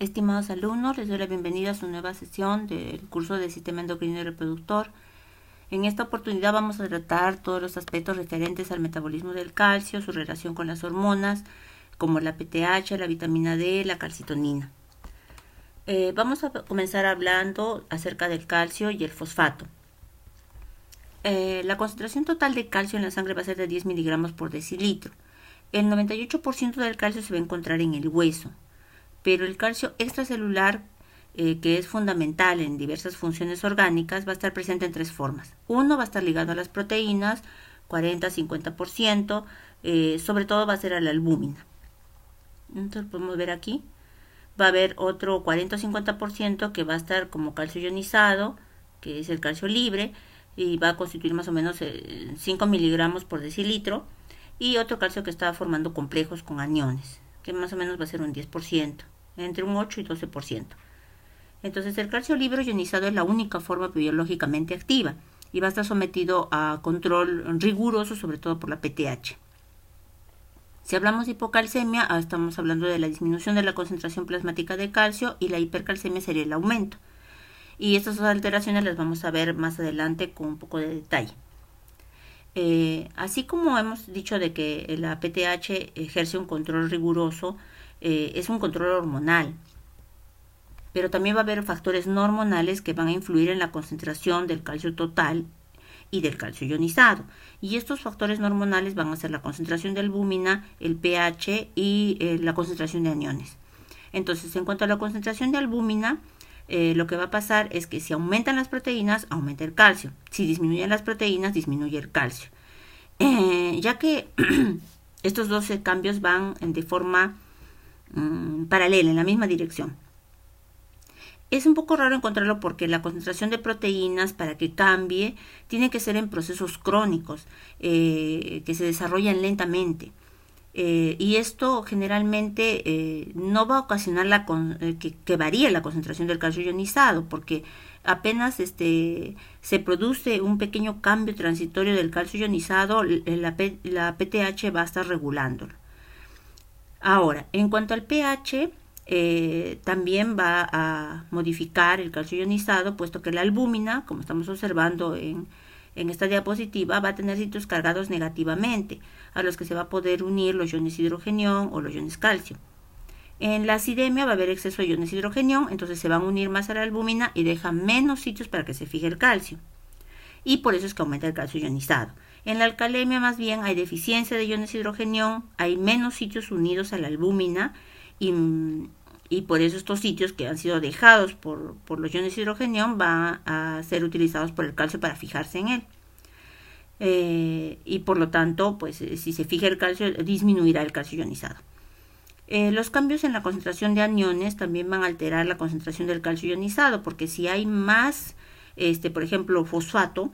Estimados alumnos, les doy la bienvenida a su nueva sesión del curso de Sistema Endocrino y Reproductor. En esta oportunidad vamos a tratar todos los aspectos referentes al metabolismo del calcio, su relación con las hormonas, como la PTH, la vitamina D, la calcitonina. Vamos a comenzar hablando acerca del calcio y el fosfato. La concentración total de calcio en la sangre va a ser de 10 miligramos por decilitro. El 98% del calcio se va a encontrar en el hueso, pero el calcio extracelular, que es fundamental en diversas funciones orgánicas, va a estar presente en tres formas. Uno va a estar ligado a las proteínas, 40-50%, sobre todo va a ser a la albúmina. Entonces podemos ver aquí, va a haber otro 40-50% que va a estar como calcio ionizado, que es el calcio libre, y va a constituir más o menos 5 miligramos por decilitro, y otro calcio que está formando complejos con aniones, que más o menos va a ser un 10%, entre un 8 y 12%. Entonces el calcio libre ionizado es la única forma biológicamente activa y va a estar sometido a control riguroso, sobre todo por la PTH. Si hablamos de hipocalcemia, estamos hablando de la disminución de la concentración plasmática de calcio, y la hipercalcemia sería el aumento. Y estas dos alteraciones las vamos a ver más adelante con un poco de detalle. Así como hemos dicho de que la PTH ejerce un control riguroso, es un control hormonal, pero también va a haber factores no hormonales que van a influir en la concentración del calcio total y del calcio ionizado. Y estos factores no hormonales van a ser la concentración de albúmina, el pH y la concentración de aniones. Entonces, en cuanto a la concentración de albúmina, lo que va a pasar es que si aumentan las proteínas, aumenta el calcio. Si disminuyen las proteínas, disminuye el calcio. Ya que estos 12 cambios van de forma paralela, en la misma dirección. Es un poco raro encontrarlo porque la concentración de proteínas, para que cambie, tiene que ser en procesos crónicos, que se desarrollan lentamente. Y esto generalmente no va a ocasionar que varíe la concentración del calcio ionizado, porque apenas se produce un pequeño cambio transitorio del calcio ionizado, la PTH va a estar regulándolo. Ahora, en cuanto al pH, también va a modificar el calcio ionizado, puesto que la albúmina, como estamos observando en esta diapositiva, va a tener sitios cargados negativamente, a los que se va a poder unir los iones hidrogenión o los iones calcio. En la acidemia va a haber exceso de iones hidrogenión, entonces se van a unir más a la albúmina y deja menos sitios para que se fije el calcio. Y por eso es que aumenta el calcio ionizado. En la alcalemia más bien hay deficiencia de iones hidrogenión, hay menos sitios unidos a la albúmina, y por eso estos sitios que han sido dejados por los iones hidrogenión van a ser utilizados por el calcio para fijarse en él. Y por lo tanto, pues si se fija el calcio, disminuirá el calcio ionizado. Los cambios en la concentración de aniones también van a alterar la concentración del calcio ionizado, porque si hay más, por ejemplo, fosfato,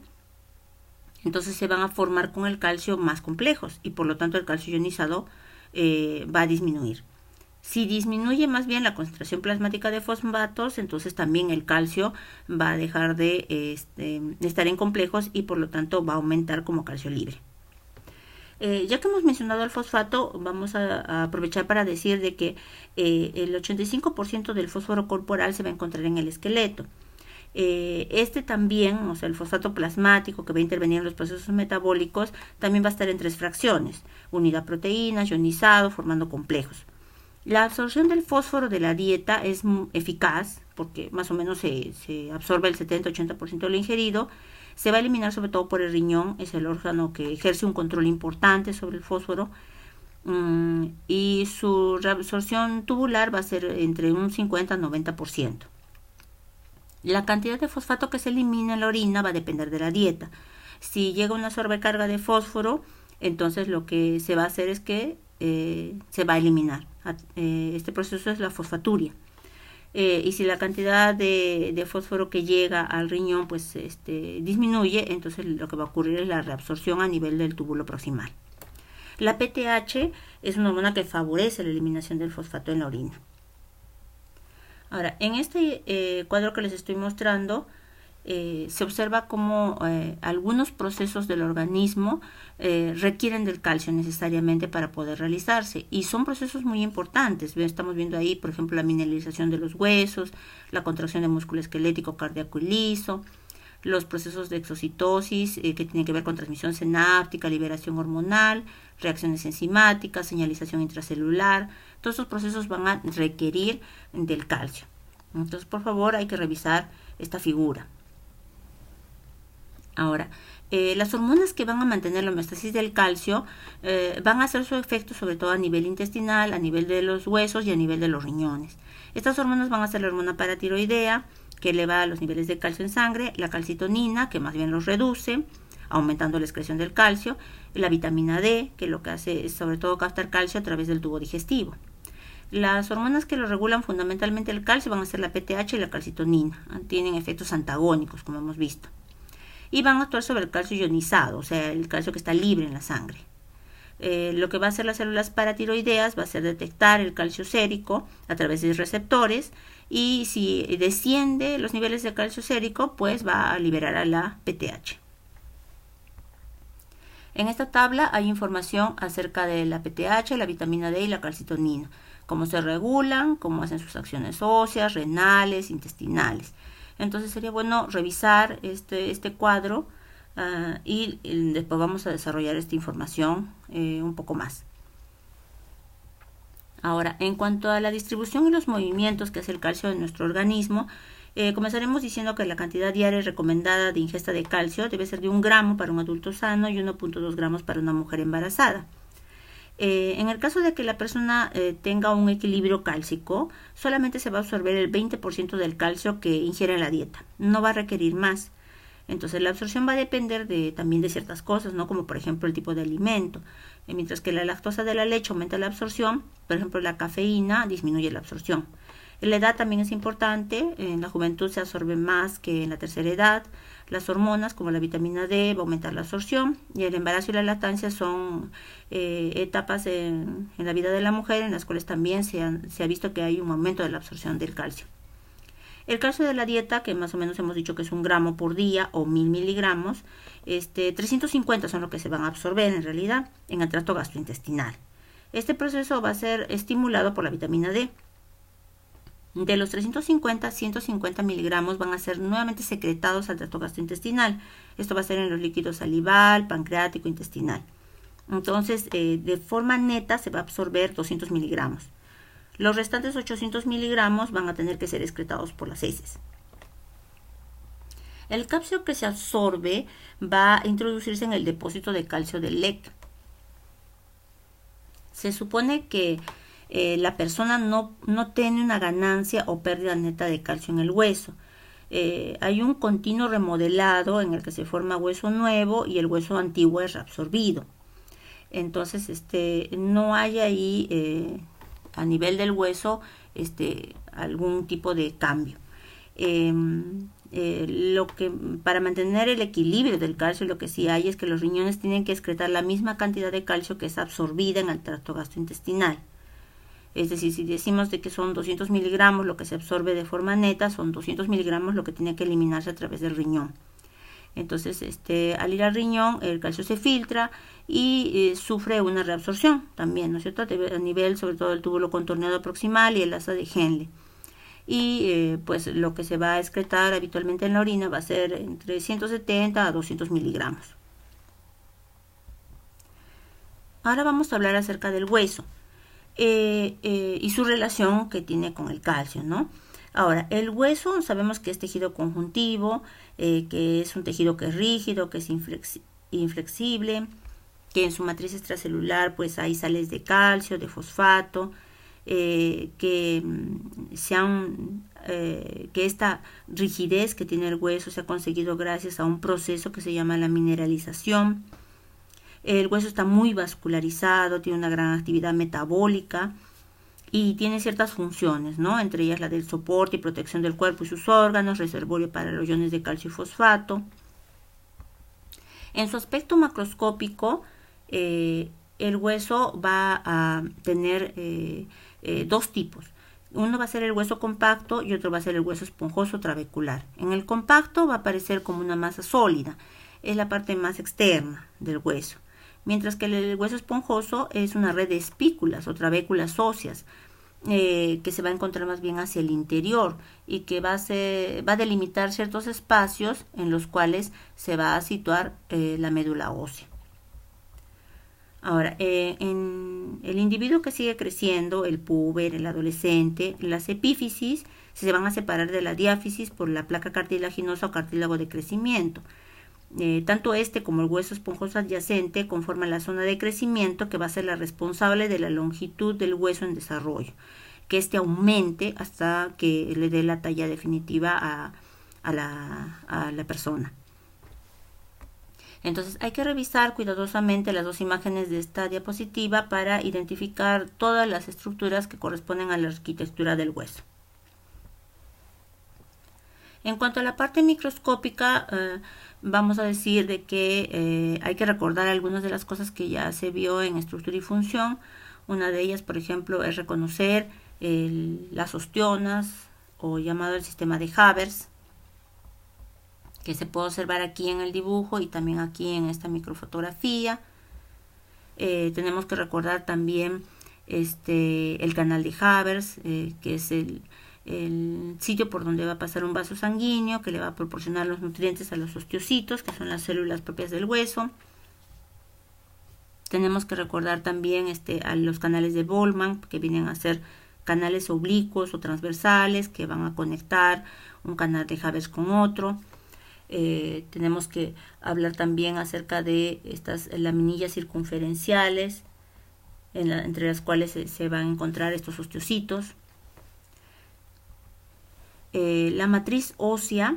entonces se van a formar con el calcio más complejos y por lo tanto el calcio ionizado va a disminuir. Si disminuye más bien la concentración plasmática de fosfatos, entonces también el calcio va a dejar de estar en complejos y por lo tanto va a aumentar como calcio libre. Ya que hemos mencionado el fosfato, vamos a aprovechar para decir de que el 85% del fósforo corporal se va a encontrar en el esqueleto. También, o sea, el fosfato plasmático que va a intervenir en los procesos metabólicos, también va a estar en tres fracciones: unidad a proteínas, ionizado, formando complejos. La absorción del fósforo de la dieta es eficaz porque más o menos se absorbe el 70-80% de lo ingerido. Se va a eliminar sobre todo por el riñón, es el órgano que ejerce un control importante sobre el fósforo, y su reabsorción tubular va a ser entre un 50-90%. La cantidad de fosfato que se elimina en la orina va a depender de la dieta. Si llega una sobrecarga de fósforo, entonces lo que se va a hacer es que se va a eliminar. Este proceso es la fosfaturia. Y si la cantidad de fósforo que llega al riñón pues disminuye, entonces lo que va a ocurrir es la reabsorción a nivel del túbulo proximal. La PTH es una hormona que favorece la eliminación del fosfato en la orina. Ahora, en este cuadro que les estoy mostrando, se observa cómo algunos procesos del organismo requieren del calcio necesariamente para poder realizarse, y son procesos muy importantes. Estamos viendo ahí, por ejemplo, la mineralización de los huesos, la contracción del músculo esquelético, cardíaco y liso, los procesos de exocitosis que tienen que ver con transmisión sináptica, liberación hormonal, reacciones enzimáticas, señalización intracelular. Todos estos procesos van a requerir del calcio. Entonces, por favor, hay que revisar esta figura. Ahora, las hormonas que van a mantener la homeostasis del calcio van a hacer su efecto sobre todo a nivel intestinal, a nivel de los huesos y a nivel de los riñones. Estas hormonas van a ser la hormona paratiroidea, que eleva los niveles de calcio en sangre, la calcitonina, que más bien los reduce, aumentando la excreción del calcio, y la vitamina D, que lo que hace es sobre todo captar calcio a través del tubo digestivo. Las hormonas que lo regulan fundamentalmente el calcio van a ser la PTH y la calcitonina. Tienen efectos antagónicos, como hemos visto. Y van a actuar sobre el calcio ionizado, o sea, el calcio que está libre en la sangre. Lo que va a hacer las células paratiroideas va a ser detectar el calcio sérico a través de receptores, y si desciende los niveles de calcio sérico, pues va a liberar a la PTH. En esta tabla hay información acerca de la PTH, la vitamina D y la calcitonina, cómo se regulan, cómo hacen sus acciones óseas, renales, intestinales. Entonces sería bueno revisar este cuadro y después vamos a desarrollar esta información un poco más. Ahora, en cuanto a la distribución y los movimientos que hace el calcio en nuestro organismo, comenzaremos diciendo que la cantidad diaria recomendada de ingesta de calcio debe ser de 1 gramo para un adulto sano y 1.2 gramos para una mujer embarazada. En el caso de que la persona tenga un equilibrio cálcico, solamente se va a absorber el 20% del calcio que ingiere en la dieta. No va a requerir más. Entonces la absorción va a depender también de ciertas cosas, ¿no? Como por ejemplo el tipo de alimento. Mientras que la lactosa de la leche aumenta la absorción, por ejemplo la cafeína disminuye la absorción. La edad también es importante. En la juventud se absorbe más que en la tercera edad. Las hormonas como la vitamina D va a aumentar la absorción, y el embarazo y la lactancia son etapas en la vida de la mujer en las cuales también se ha visto que hay un aumento de la absorción del calcio. El calcio de la dieta, que más o menos hemos dicho que es 1 gramo por día o 1000 miligramos, 350 son lo que se van a absorber en realidad en el tracto gastrointestinal. Este proceso va a ser estimulado por la vitamina D. De los 350, 150 miligramos van a ser nuevamente secretados al tracto gastrointestinal. Esto va a ser en los líquidos salival, pancreático, intestinal. Entonces, de forma neta se va a absorber 200 miligramos. Los restantes 800 miligramos van a tener que ser excretados por las heces. El calcio que se absorbe va a introducirse en el depósito de calcio del LEC. Se supone que la persona no tiene una ganancia o pérdida neta de calcio en el hueso. Hay un continuo remodelado en el que se forma hueso nuevo y el hueso antiguo es reabsorbido. Entonces, no hay ahí a nivel del hueso algún tipo de cambio. Para mantener el equilibrio del calcio, lo que sí hay es que los riñones tienen que excretar la misma cantidad de calcio que es absorbida en el tracto gastrointestinal. Es decir, si decimos de que son 200 miligramos lo que se absorbe de forma neta, son 200 miligramos lo que tiene que eliminarse a través del riñón. Entonces, al ir al riñón, el calcio se filtra y sufre una reabsorción también, ¿no es cierto? A nivel sobre todo del túbulo contorneado proximal y el asa de Henle. Y pues lo que se va a excretar habitualmente en la orina va a ser entre 170 a 200 miligramos. Ahora vamos a hablar acerca del hueso y su relación que tiene con el calcio, ¿no? Ahora, el hueso sabemos que es tejido conjuntivo, que es un tejido que es rígido, que es inflexible, que en su matriz extracelular pues hay sales de calcio, de fosfato, que esta rigidez que tiene el hueso se ha conseguido gracias a un proceso que se llama la mineralización. El hueso está muy vascularizado, tiene una gran actividad metabólica y tiene ciertas funciones, ¿no? Entre ellas la del soporte y protección del cuerpo y sus órganos, reservorio para los iones de calcio y fosfato. En su aspecto macroscópico, el hueso va a tener dos tipos. Uno va a ser el hueso compacto y otro va a ser el hueso esponjoso trabecular. En el compacto va a aparecer como una masa sólida, es la parte más externa del hueso, mientras que el hueso esponjoso es una red de espículas o trabéculas óseas, que se va a encontrar más bien hacia el interior y que va a delimitar ciertos espacios en los cuales se va a situar la médula ósea. Ahora, en el individuo que sigue creciendo, el puber, el adolescente, las epífisis se van a separar de la diáfisis por la placa cartilaginosa o cartílago de crecimiento. Tanto este como el hueso esponjoso adyacente conforman la zona de crecimiento que va a ser la responsable de la longitud del hueso en desarrollo, que este aumente hasta que le dé la talla definitiva a la persona. Entonces hay que revisar cuidadosamente las dos imágenes de esta diapositiva para identificar todas las estructuras que corresponden a la arquitectura del hueso. En cuanto a la parte microscópica, vamos a decir de que hay que recordar algunas de las cosas que ya se vio en estructura y función. Una de ellas, por ejemplo, es reconocer las ostionas o llamado el sistema de Havers, que se puede observar aquí en el dibujo y también aquí en esta microfotografía. Tenemos que recordar también el canal de Havers, que es el sitio por donde va a pasar un vaso sanguíneo que le va a proporcionar los nutrientes a los osteocitos, que son las células propias del hueso. Tenemos que recordar también a los canales de Boltzmann, que vienen a ser canales oblicuos o transversales que van a conectar un canal de Havers con otro. Tenemos que hablar también acerca de estas laminillas circunferenciales entre las cuales se van a encontrar estos osteocitos. La matriz ósea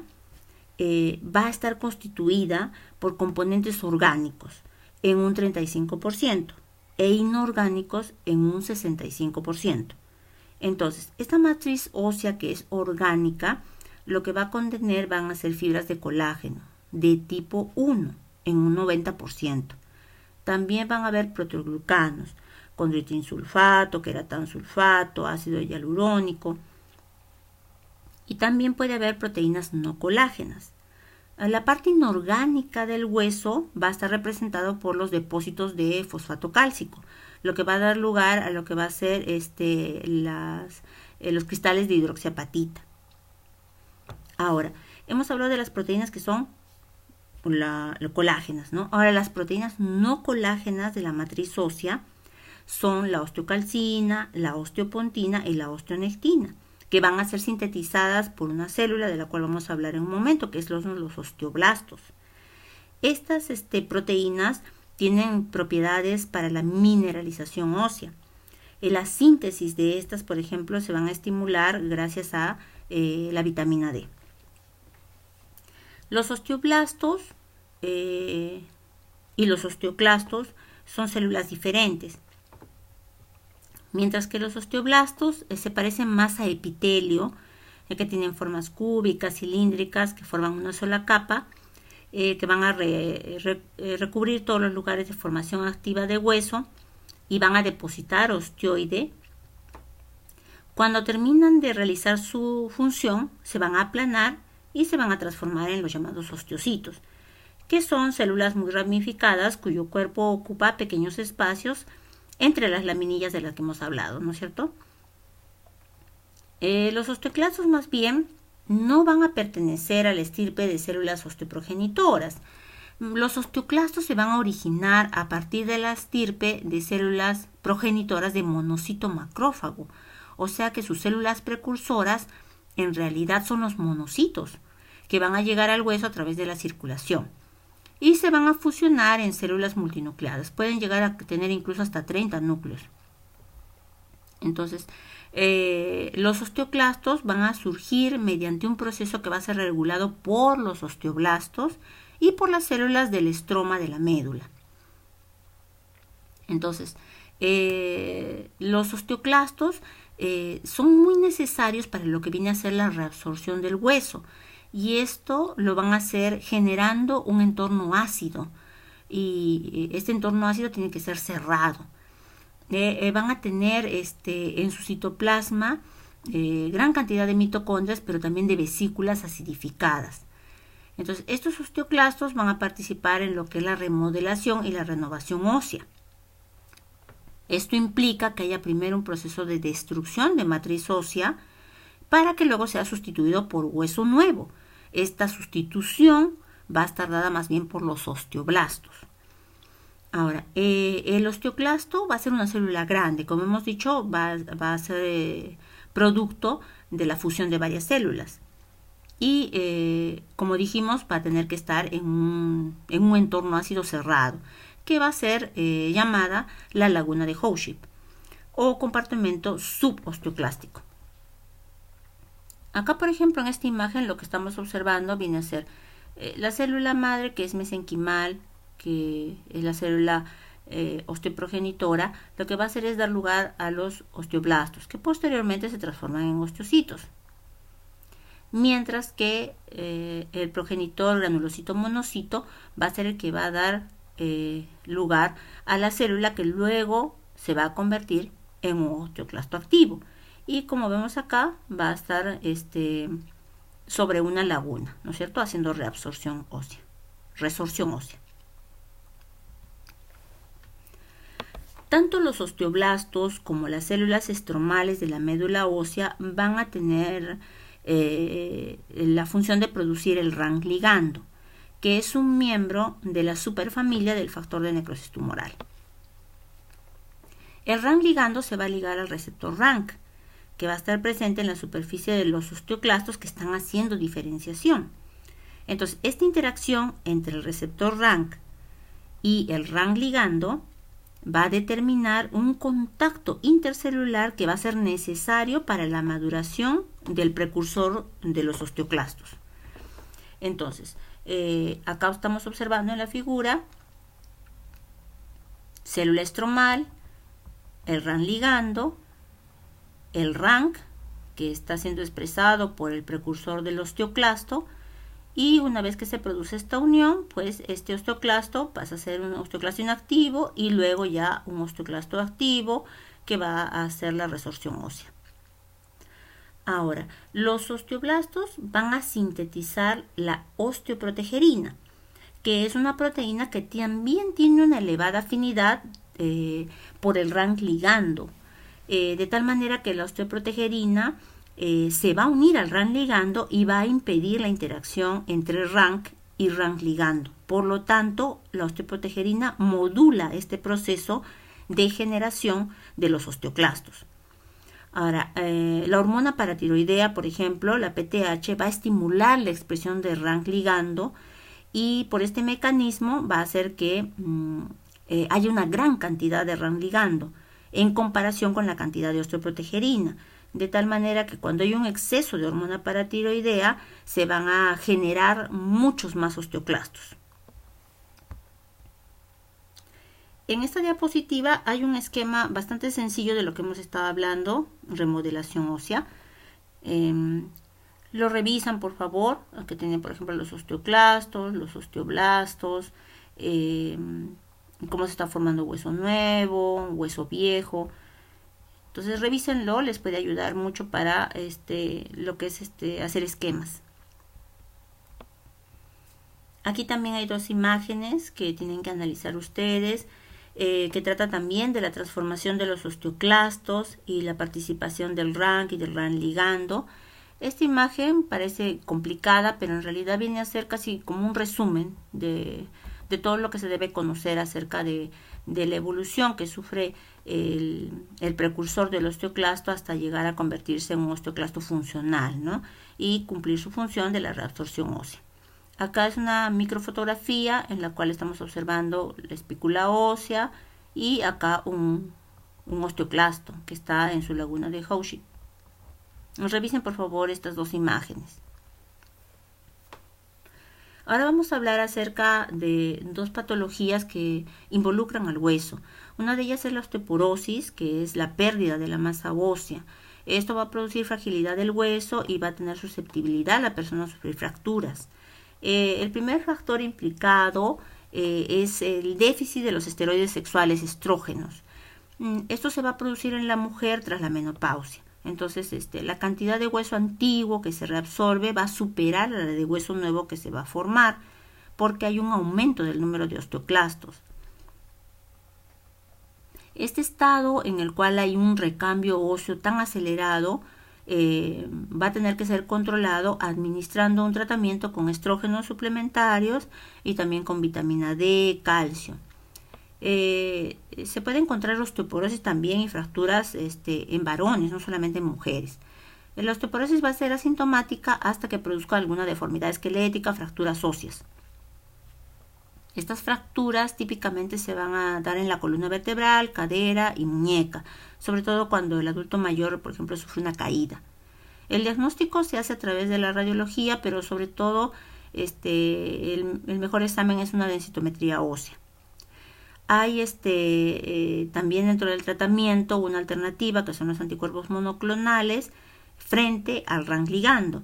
va a estar constituida por componentes orgánicos en un 35% e inorgánicos en un 65%. Entonces, esta matriz ósea que es orgánica, lo que va a contener van a ser fibras de colágeno de tipo 1 en un 90%. También van a haber proteoglucanos, condroitinsulfato, queratansulfato, ácido hialurónico. Y también puede haber proteínas no colágenas. La parte inorgánica del hueso va a estar representado por los depósitos de fosfato cálcico, lo que va a dar lugar a lo que va a ser los cristales de hidroxiapatita. Ahora, hemos hablado de las proteínas que son colágenas, ¿no? Ahora, las proteínas no colágenas de la matriz ósea son la osteocalcina, la osteopontina y la osteonectina, que van a ser sintetizadas por una célula de la cual vamos a hablar en un momento, que son los osteoblastos. Estas proteínas tienen propiedades para la mineralización ósea. La síntesis de estas, por ejemplo, se van a estimular gracias a la vitamina D. Los osteoblastos y los osteoclastos son células diferentes. Mientras que los osteoblastos se parecen más a epitelio, que tienen formas cúbicas, cilíndricas, que forman una sola capa, que van a recubrir todos los lugares de formación activa de hueso y van a depositar osteoide. Cuando terminan de realizar su función, se van a aplanar y se van a transformar en los llamados osteocitos, que son células muy ramificadas cuyo cuerpo ocupa pequeños espacios entre las laminillas de las que hemos hablado, ¿no es cierto? Los osteoclastos más bien no van a pertenecer al estirpe de células osteoprogenitoras. Los osteoclastos se van a originar a partir de la estirpe de células progenitoras de monocito macrófago, o sea que sus células precursoras en realidad son los monocitos, que van a llegar al hueso a través de la circulación y se van a fusionar en células multinucleadas. Pueden llegar a tener incluso hasta 30 núcleos. Entonces, los osteoclastos van a surgir mediante un proceso que va a ser regulado por los osteoblastos y por las células del estroma de la médula. Entonces, los osteoclastos son muy necesarios para lo que viene a ser la reabsorción del hueso, y esto lo van a hacer generando un entorno ácido, y este entorno ácido tiene que ser cerrado. Van a tener en su citoplasma gran cantidad de mitocondrias, pero también de vesículas acidificadas. Entonces, estos osteoclastos van a participar en lo que es la remodelación y la renovación ósea. Esto implica que haya primero un proceso de destrucción de matriz ósea para que luego sea sustituido por hueso nuevo. Esta sustitución va a estar dada más bien por los osteoblastos. Ahora, el osteoclasto va a ser una célula grande, como hemos dicho, va a ser producto de la fusión de varias células. Y como dijimos, va a tener que estar en un entorno ácido cerrado, que va a ser llamada la laguna de Howship o compartimento subosteoclástico. Acá, por ejemplo, en esta imagen lo que estamos observando viene a ser la célula madre, que es mesenquimal, que es la célula osteoprogenitora. Lo que va a hacer es dar lugar a los osteoblastos, que posteriormente se transforman en osteocitos. Mientras que el progenitor granulocito monocito va a ser el que va a dar lugar a la célula que luego se va a convertir en un osteoclasto activo. Y como vemos acá, va a estar sobre una laguna, ¿no es cierto?, haciendo resorción ósea. Tanto los osteoblastos como las células estromales de la médula ósea van a tener la función de producir el RANK ligando, que es un miembro de la superfamilia del factor de necrosis tumoral. El RANK ligando se va a ligar al receptor RANK, que va a estar presente en la superficie de los osteoclastos que están haciendo diferenciación. Entonces, esta interacción entre el receptor RANK y el RANK ligando va a determinar un contacto intercelular que va a ser necesario para la maduración del precursor de los osteoclastos. Entonces, acá estamos observando en la figura célula estromal, el RANK ligando, el RANK, que está siendo expresado por el precursor del osteoclasto, y una vez que se produce esta unión, pues este osteoclasto pasa a ser un osteoclasto inactivo y luego ya un osteoclasto activo que va a hacer la resorción ósea. Ahora, los osteoblastos van a sintetizar la osteoprotegerina, que es una proteína que también tiene una elevada afinidad por el RANK ligando, de tal manera que la osteoprotegerina se va a unir al RANK ligando y va a impedir la interacción entre RANK y RANK ligando. Por lo tanto, la osteoprotegerina modula este proceso de generación de los osteoclastos. Ahora, la hormona paratiroidea, por ejemplo, la PTH, va a estimular la expresión de RANK ligando y por este mecanismo va a hacer que haya una gran cantidad de RANK ligando en comparación con la cantidad de osteoprotegerina, de tal manera que cuando hay un exceso de hormona paratiroidea se van a generar muchos más osteoclastos. En esta diapositiva hay un esquema bastante sencillo de lo que hemos estado hablando, remodelación ósea. Lo revisan, por favor, que tienen, por ejemplo, los osteoclastos, los osteoblastos, cómo se está formando hueso nuevo, hueso viejo. Entonces revísenlo, les puede ayudar mucho para lo que es hacer esquemas. Aquí también hay dos imágenes que tienen que analizar ustedes, que trata también de la transformación de los osteoclastos y la participación del RANK y del RANK ligando. Esta imagen parece complicada, pero en realidad viene a ser casi como un resumen de todo lo que se debe conocer acerca de la evolución que sufre el precursor del osteoclasto hasta llegar a convertirse en un osteoclasto funcional, ¿no?, y cumplir su función de la reabsorción ósea. Acá es una microfotografía en la cual estamos observando la espícula ósea y acá un osteoclasto que está en su laguna de Howship. Revisen por favor estas dos imágenes. Ahora vamos a hablar acerca de dos patologías que involucran al hueso. Una de ellas es la osteoporosis, que es la pérdida de la masa ósea. Esto va a producir fragilidad del hueso y va a tener susceptibilidad a la persona a sufrir fracturas. El primer factor implicado es el déficit de los esteroides sexuales estrógenos. Esto se va a producir en la mujer tras la menopausia. Entonces, la cantidad de hueso antiguo que se reabsorbe va a superar a la de hueso nuevo que se va a formar, porque hay un aumento del número de osteoclastos. Este estado en el cual hay un recambio óseo tan acelerado va a tener que ser controlado administrando un tratamiento con estrógenos suplementarios y también con vitamina D, calcio. Se puede encontrar osteoporosis también y fracturas en varones, no solamente en mujeres. La osteoporosis va a ser asintomática hasta que produzca alguna deformidad esquelética, fracturas óseas. Estas fracturas típicamente se van a dar en la columna vertebral, cadera y muñeca, sobre todo cuando el adulto mayor, por ejemplo, sufre una caída. El diagnóstico se hace a través de la radiología, pero sobre todo el mejor examen es una densitometría ósea. Hay también dentro del tratamiento una alternativa que son los anticuerpos monoclonales frente al RANKL ligando.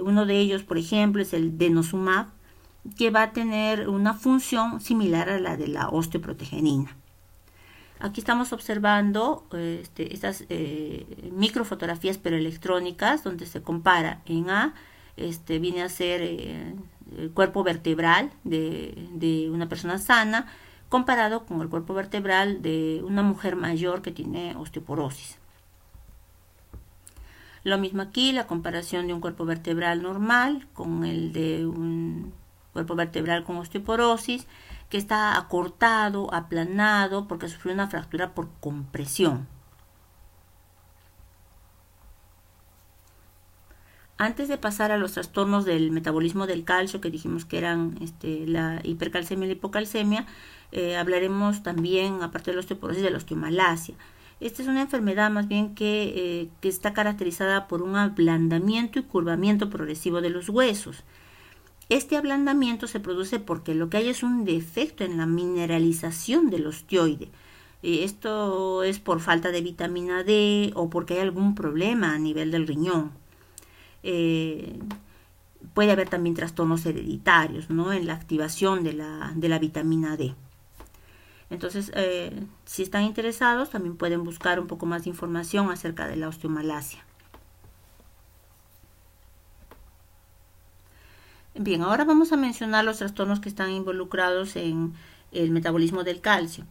Uno de ellos, por ejemplo, es el denosumab, que va a tener una función similar a la de la osteoprotegenina. Aquí estamos observando estas microfotografías peroelectrónicas donde se compara en A, viene a ser el cuerpo vertebral de una persona sana comparado con el cuerpo vertebral de una mujer mayor que tiene osteoporosis. Lo mismo aquí, la comparación de un cuerpo vertebral normal con el de un cuerpo vertebral con osteoporosis, que está acortado, aplanado, porque sufrió una fractura por compresión. Antes de pasar a los trastornos del metabolismo del calcio, que dijimos que eran la hipercalcemia y la hipocalcemia, hablaremos también, aparte de la osteoporosis, de la osteomalacia. Esta es una enfermedad más bien que está caracterizada por un ablandamiento y curvamiento progresivo de los huesos. Este ablandamiento se produce porque lo que hay es un defecto en la mineralización del osteoide. Esto es por falta de vitamina D o porque hay algún problema a nivel del riñón. Puede haber también trastornos hereditarios, ¿no?, en la activación de la vitamina D. Entonces, si están interesados, también pueden buscar un poco más de información acerca de la osteomalacia. Bien, ahora vamos a mencionar los trastornos que están involucrados en el metabolismo del calcio.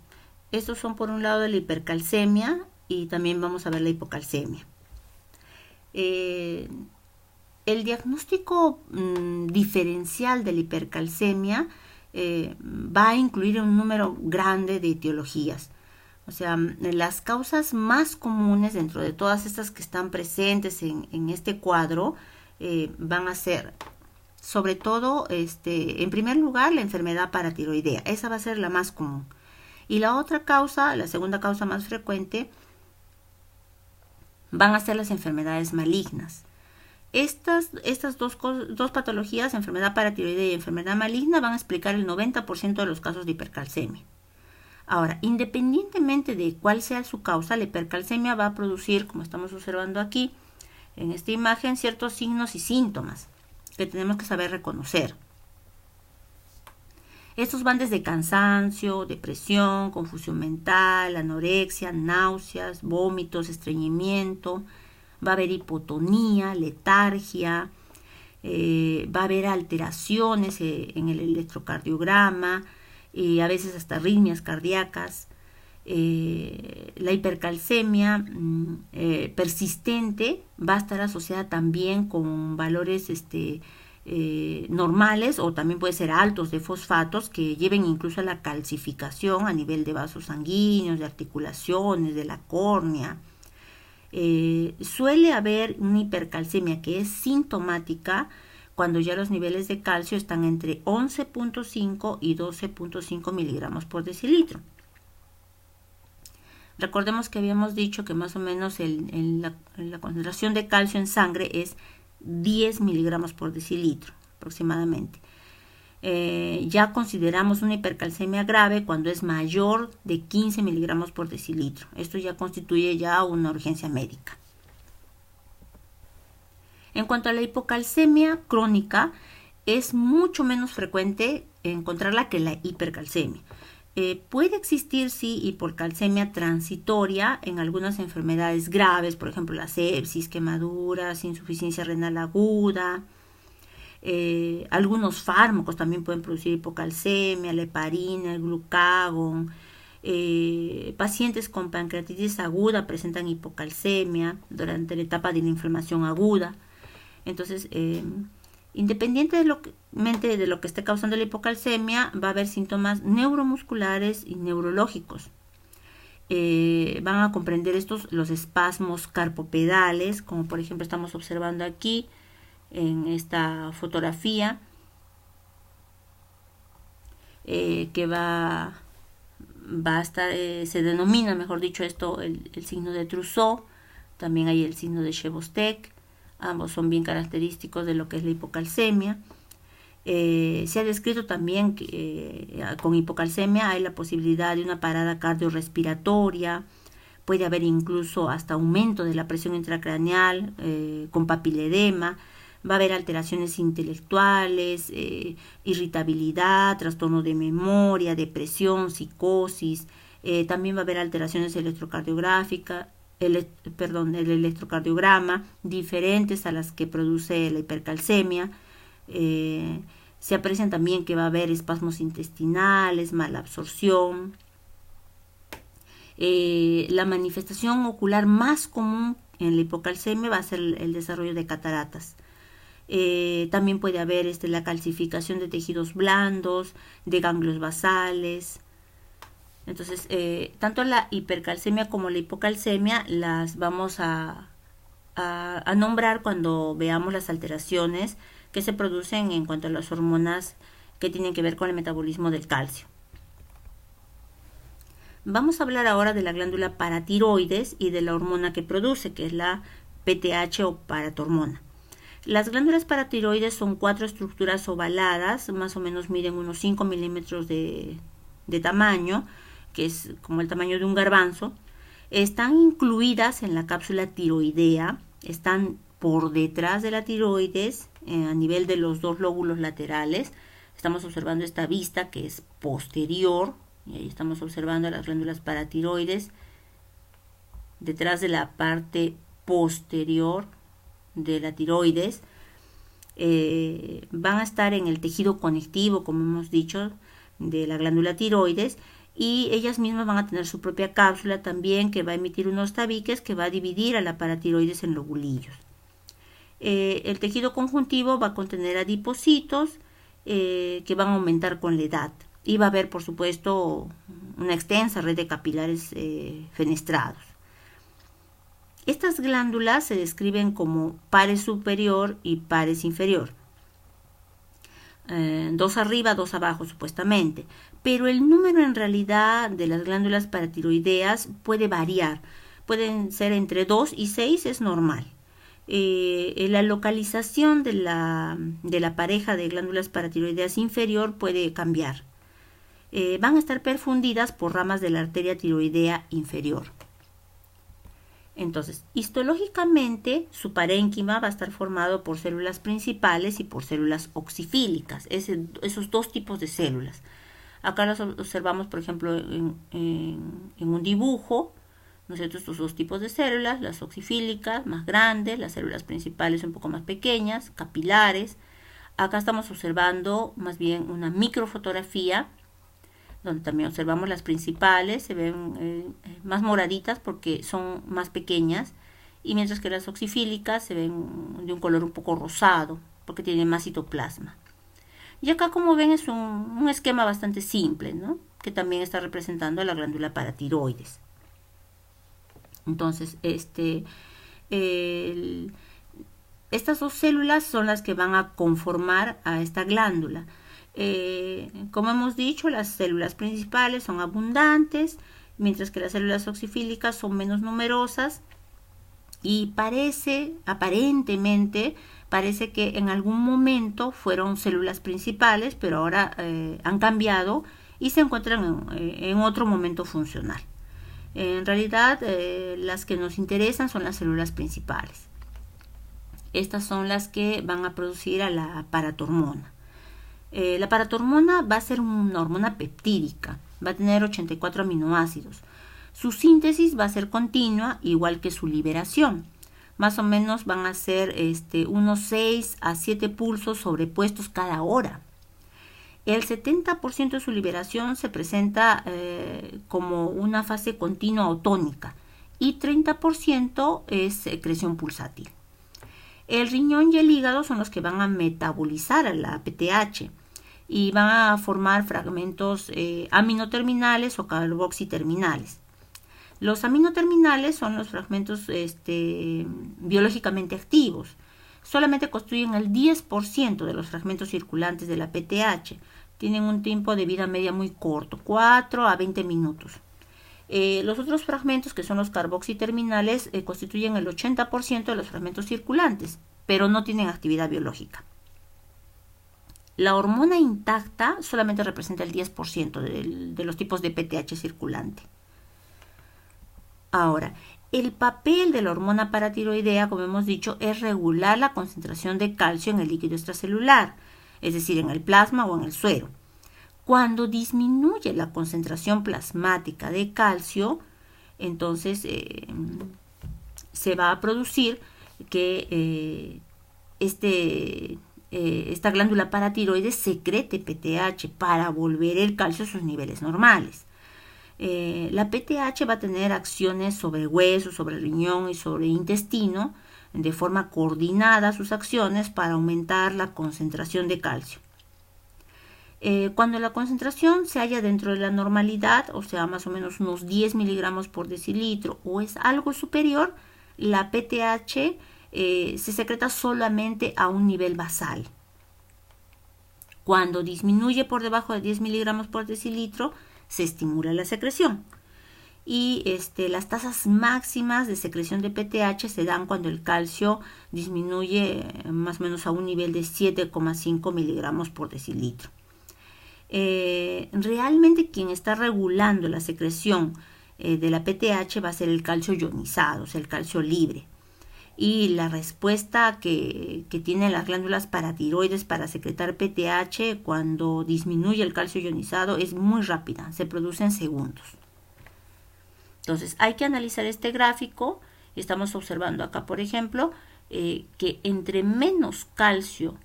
Estos son, por un lado, la hipercalcemia y también vamos a ver la hipocalcemia. El diagnóstico diferencial de la hipercalcemia va a incluir un número grande de etiologías. O sea, las causas más comunes dentro de todas estas que están presentes en este cuadro van a ser, sobre todo, en primer lugar, la enfermedad paratiroidea. Esa va a ser la más común. Y la otra causa, la segunda causa más frecuente, van a ser las enfermedades malignas. Estas dos patologías, enfermedad paratiroidea y enfermedad maligna, van a explicar el 90% de los casos de hipercalcemia. Ahora, independientemente de cuál sea su causa, la hipercalcemia va a producir, como estamos observando aquí, en esta imagen, ciertos signos y síntomas que tenemos que saber reconocer. Estos van desde cansancio, depresión, confusión mental, anorexia, náuseas, vómitos, estreñimiento. Va a haber hipotonía, letargia, va a haber alteraciones en el electrocardiograma, a veces hasta arritmias cardíacas. La hipercalcemia persistente va a estar asociada también con valores normales o también puede ser altos de fosfatos que lleven incluso a la calcificación a nivel de vasos sanguíneos, de articulaciones, de la córnea. Suele haber una hipercalcemia que es sintomática cuando ya los niveles de calcio están entre 11.5 y 12.5 miligramos por decilitro. Recordemos que habíamos dicho que más o menos la concentración de calcio en sangre es 10 miligramos por decilitro aproximadamente. Ya consideramos una hipercalcemia grave cuando es mayor de 15 miligramos por decilitro. Esto ya constituye ya una urgencia médica. En cuanto a la hipocalcemia crónica, es mucho menos frecuente encontrarla que la hipercalcemia. Puede existir, sí, hipocalcemia transitoria en algunas enfermedades graves, por ejemplo, la sepsis, quemaduras, insuficiencia renal aguda. Algunos fármacos también pueden producir hipocalcemia, la heparina, el glucagón. Pacientes con pancreatitis aguda presentan hipocalcemia durante la etapa de la inflamación aguda. Entonces, independientemente de lo que esté causando la hipocalcemia, va a haber síntomas neuromusculares y neurológicos. Van a comprender los espasmos carpopedales, como por ejemplo estamos observando aquí en esta fotografía, que va a estar, se denomina, mejor dicho, esto el signo de Trousseau. También hay el signo de Chebostek. Ambos son bien característicos de lo que es la hipocalcemia. Se ha descrito también que con hipocalcemia hay la posibilidad de una parada cardiorrespiratoria. Puede haber incluso hasta aumento de la presión intracraneal con papiledema. Va a haber alteraciones intelectuales, irritabilidad, trastorno de memoria, depresión, psicosis. También va a haber alteraciones electrocardiográficas, el electrocardiograma, diferentes a las que produce la hipercalcemia. Se aprecian también que va a haber espasmos intestinales, mala absorción. La manifestación ocular más común en la hipocalcemia va a ser el desarrollo de cataratas. También puede haber la calcificación de tejidos blandos, de ganglios basales. Entonces, tanto la hipercalcemia como la hipocalcemia las vamos a nombrar cuando veamos las alteraciones que se producen en cuanto a las hormonas que tienen que ver con el metabolismo del calcio. Vamos a hablar ahora de la glándula paratiroides y de la hormona que produce, que es la PTH o paratormona. Las glándulas paratiroides son 4 estructuras ovaladas, más o menos miden unos 5 milímetros de tamaño, que es como el tamaño de un garbanzo. Están incluidas en la cápsula tiroidea, están por detrás de la tiroides, a nivel de los 2 lóbulos laterales. Estamos observando esta vista que es posterior, y ahí estamos observando las glándulas paratiroides detrás de la parte posterior de la tiroides. Van a estar en el tejido conectivo, como hemos dicho, de la glándula tiroides, y ellas mismas van a tener su propia cápsula también, que va a emitir unos tabiques que va a dividir a la paratiroides en lobulillos. El tejido conjuntivo va a contener adipocitos que van a aumentar con la edad, y va a haber, por supuesto, una extensa red de capilares fenestrados. Estas glándulas se describen como pares superior y pares inferior. 2 arriba, 2 abajo supuestamente. Pero el número en realidad de las glándulas paratiroideas puede variar. Pueden ser entre 2 y 6, es normal. La localización de la pareja de glándulas paratiroideas inferior puede cambiar. Van a estar perfundidas por ramas de la arteria tiroidea inferior. Entonces, histológicamente, su parénquima va a estar formado por células principales y por células oxifílicas, esos 2 tipos de células. Acá las observamos, por ejemplo, en un dibujo, ¿no es cierto? Estos 2 tipos de células, las oxifílicas, más grandes, las células principales un poco más pequeñas, capilares. Acá estamos observando más bien una microfotografía, donde también observamos las principales, se ven más moraditas porque son más pequeñas, y mientras que las oxifílicas se ven de un color un poco rosado, porque tienen más citoplasma. Y acá, como ven, es un esquema bastante simple, ¿no? Que también está representando a la glándula paratiroides. Entonces, estas 2 células son las que van a conformar a esta glándula. Como hemos dicho, las células principales son abundantes, mientras que las células oxifílicas son menos numerosas, y aparentemente parece que en algún momento fueron células principales, pero ahora han cambiado y se encuentran en otro momento funcional. En realidad, las que nos interesan son las células principales. Estas son las que van a producir a la paratormona. La paratormona va a ser una hormona peptídica, va a tener 84 aminoácidos. Su síntesis va a ser continua, igual que su liberación. Más o menos van a ser unos 6 a 7 pulsos sobrepuestos cada hora. El 70% de su liberación se presenta como una fase continua o tónica y 30% es secreción pulsátil. El riñón y el hígado son los que van a metabolizar a la PTH y van a formar fragmentos aminoterminales o carboxiterminales. Los aminoterminales son los fragmentos biológicamente activos. Solamente construyen el 10% de los fragmentos circulantes de la PTH. Tienen un tiempo de vida media muy corto, 4 a 20 minutos. Los otros fragmentos, que son los carboxiterminales, constituyen el 80% de los fragmentos circulantes, pero no tienen actividad biológica. La hormona intacta solamente representa el 10% de los tipos de PTH circulante. Ahora, el papel de la hormona paratiroidea, como hemos dicho, es regular la concentración de calcio en el líquido extracelular, es decir, en el plasma o en el suero. Cuando disminuye la concentración plasmática de calcio, entonces se va a producir que esta glándula paratiroides secrete PTH para volver el calcio a sus niveles normales. La PTH va a tener acciones sobre hueso, sobre riñón y sobre intestino, de forma coordinada sus acciones para aumentar la concentración de calcio. Cuando la concentración se halla dentro de la normalidad, o sea, más o menos unos 10 miligramos por decilitro o es algo superior, la PTH se secreta solamente a un nivel basal. Cuando disminuye por debajo de 10 miligramos por decilitro, se estimula la secreción. Y las tasas máximas de secreción de PTH se dan cuando el calcio disminuye más o menos a un nivel de 7,5 miligramos por decilitro. Realmente quien está regulando la secreción de la PTH va a ser el calcio ionizado, o sea, el calcio libre. Y la respuesta que tienen las glándulas paratiroides para secretar PTH cuando disminuye el calcio ionizado es muy rápida, se produce en segundos. Entonces hay que analizar este gráfico. Estamos observando acá, por ejemplo, que entre menos calcio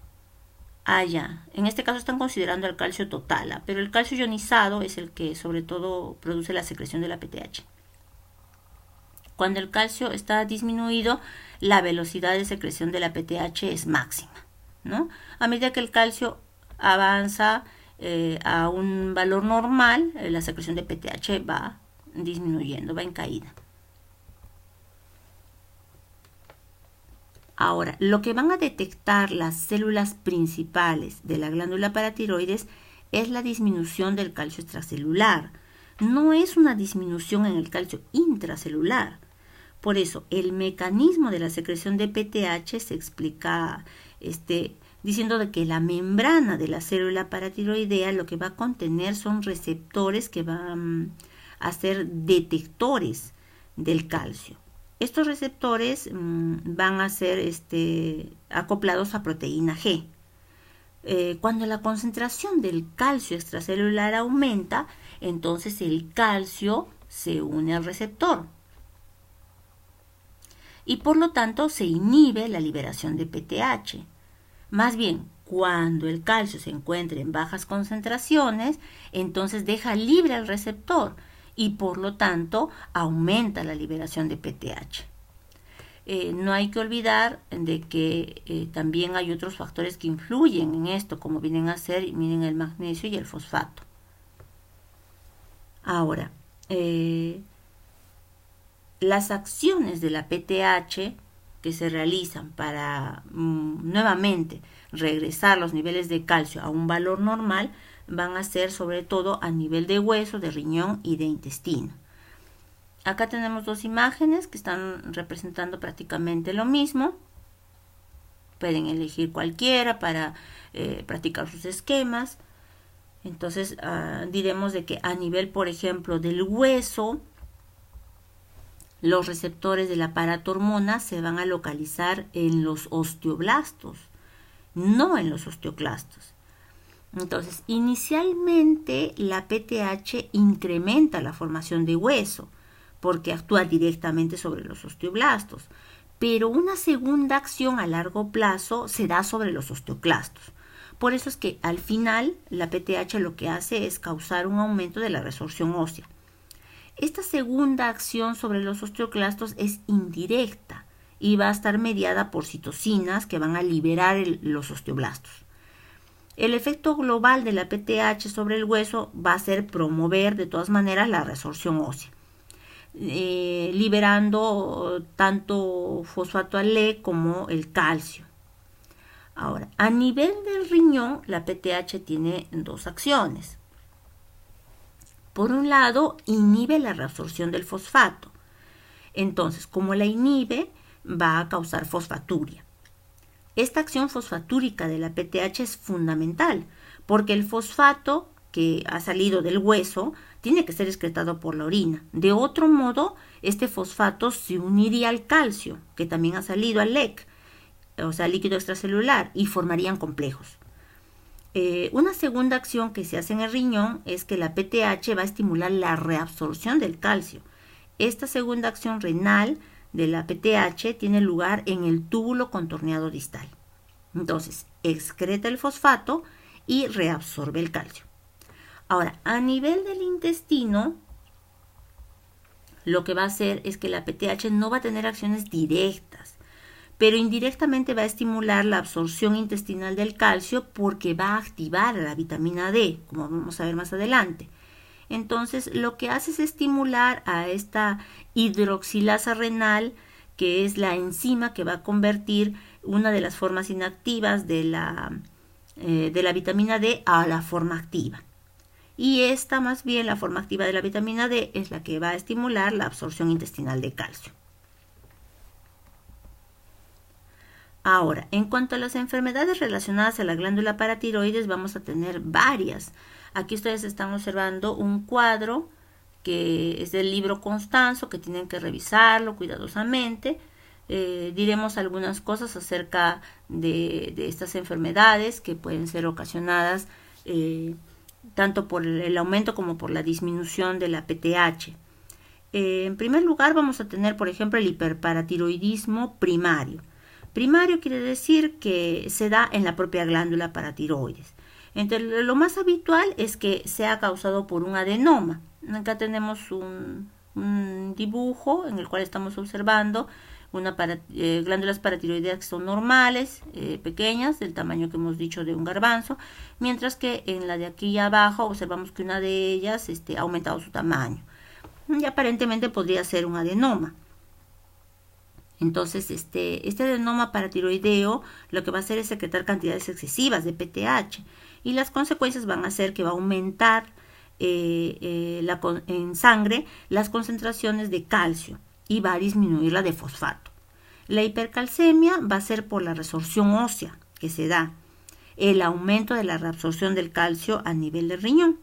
haya, en este caso están considerando el calcio total, pero el calcio ionizado es el que sobre todo produce la secreción de la PTH. Cuando el calcio está disminuido, la velocidad de secreción de la PTH es máxima, ¿no? A medida que el calcio avanza a un valor normal, la secreción de PTH va disminuyendo, va en caída. Ahora, lo que van a detectar las células principales de la glándula paratiroides es la disminución del calcio extracelular. No es una disminución en el calcio intracelular. Por eso, el mecanismo de la secreción de PTH se explica diciendo de que la membrana de la célula paratiroidea lo que va a contener son receptores que van a ser detectores del calcio. Estos receptores van a ser acoplados a proteína G. Cuando la concentración del calcio extracelular aumenta, entonces el calcio se une al receptor. Y por lo tanto se inhibe la liberación de PTH. Más bien, cuando el calcio se encuentra en bajas concentraciones, entonces deja libre al receptor y por lo tanto aumenta la liberación de PTH. No hay que olvidar de que también hay otros factores que influyen en esto, como vienen a ser, miren, el magnesio y el fosfato. Ahora, las acciones de la PTH que se realizan para nuevamente regresar los niveles de calcio a un valor normal van a ser sobre todo a nivel de hueso, de riñón y de intestino. Acá tenemos dos imágenes que están representando prácticamente lo mismo. Pueden elegir cualquiera para practicar sus esquemas. Entonces diremos de que a nivel, por ejemplo, del hueso, los receptores de la paratormona se van a localizar en los osteoblastos, no en los osteoclastos. Entonces, inicialmente la PTH incrementa la formación de hueso porque actúa directamente sobre los osteoblastos, pero una segunda acción a largo plazo se da sobre los osteoclastos. Por eso es que al final la PTH lo que hace es causar un aumento de la resorción ósea. Esta segunda acción sobre los osteoclastos es indirecta y va a estar mediada por citocinas que van a liberar los osteoblastos. El efecto global de la PTH sobre el hueso va a ser promover de todas maneras la resorción ósea, liberando tanto fosfato Ale como el calcio. Ahora, a nivel del riñón, la PTH tiene dos acciones. Por un lado, inhibe la reabsorción del fosfato. Entonces, como la inhibe, va a causar fosfaturia. Esta acción fosfatúrica de la PTH es fundamental porque el fosfato que ha salido del hueso tiene que ser excretado por la orina. De otro modo, este fosfato se uniría al calcio, que también ha salido al LEC, o sea, líquido extracelular, y formarían complejos. Una segunda acción que se hace en el riñón es que la PTH va a estimular la reabsorción del calcio. Esta segunda acción renal de la PTH tiene lugar en el túbulo contorneado distal. Entonces, excreta el fosfato y reabsorbe el calcio. Ahora, a nivel del intestino, lo que va a hacer es que la PTH no va a tener acciones directas, pero indirectamente va a estimular la absorción intestinal del calcio porque va a activar la vitamina D, como vamos a ver más adelante. Entonces, lo que hace es estimular a esta hidroxilasa renal, que es la enzima que va a convertir una de las formas inactivas de la vitamina D a la forma activa. Y esta, más bien, la forma activa de la vitamina D, es la que va a estimular la absorción intestinal de calcio. Ahora, en cuanto a las enfermedades relacionadas a la glándula paratiroides, vamos a tener varias. Aquí ustedes están observando un cuadro que es del libro Constanzo, que tienen que revisarlo cuidadosamente. Diremos algunas cosas acerca de estas enfermedades que pueden ser ocasionadas tanto por el aumento como por la disminución de la PTH. En primer lugar, vamos a tener, por ejemplo, el hiperparatiroidismo primario. Primario quiere decir que se da en la propia glándula paratiroides. Entre lo más habitual es que sea causado por un adenoma. Acá tenemos un dibujo en el cual estamos observando glándulas paratiroideas que son normales, pequeñas, del tamaño que hemos dicho de un garbanzo, mientras que en la de aquí abajo observamos que una de ellas ha aumentado su tamaño. Y aparentemente podría ser un adenoma. Entonces, este adenoma paratiroideo lo que va a hacer es secretar cantidades excesivas de PTH y las consecuencias van a ser que va a aumentar en sangre las concentraciones de calcio y va a disminuir la de fosfato. La hipercalcemia va a ser por la resorción ósea que se da, el aumento de la reabsorción del calcio a nivel del riñón.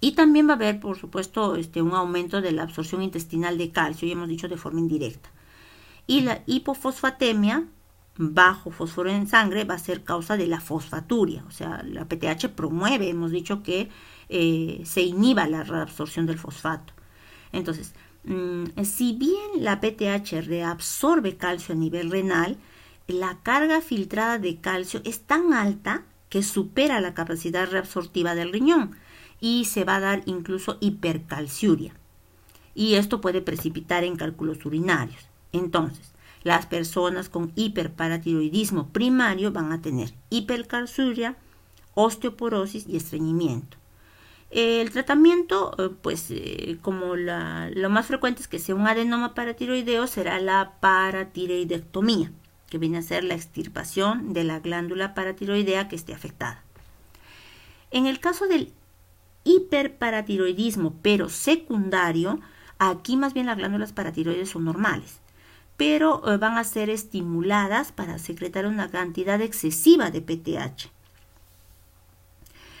Y también va a haber, por supuesto, un aumento de la absorción intestinal de calcio, ya hemos dicho de forma indirecta. Y la hipofosfatemia, bajo fósforo en sangre, va a ser causa de la fosfaturia. O sea, la PTH promueve, hemos dicho que se inhiba la reabsorción del fosfato. Entonces, si bien la PTH reabsorbe calcio a nivel renal, la carga filtrada de calcio es tan alta que supera la capacidad reabsortiva del riñón y se va a dar incluso hipercalciuria. Y esto puede precipitar en cálculos urinarios. Entonces, las personas con hiperparatiroidismo primario van a tener hipercalciuria, osteoporosis y estreñimiento. El tratamiento, como lo más frecuente es que sea un adenoma paratiroideo, será la paratiroidectomía, que viene a ser la extirpación de la glándula paratiroidea que esté afectada. En el caso del hiperparatiroidismo, pero secundario, aquí más bien las glándulas paratiroides son normales, pero van a ser estimuladas para secretar una cantidad excesiva de PTH.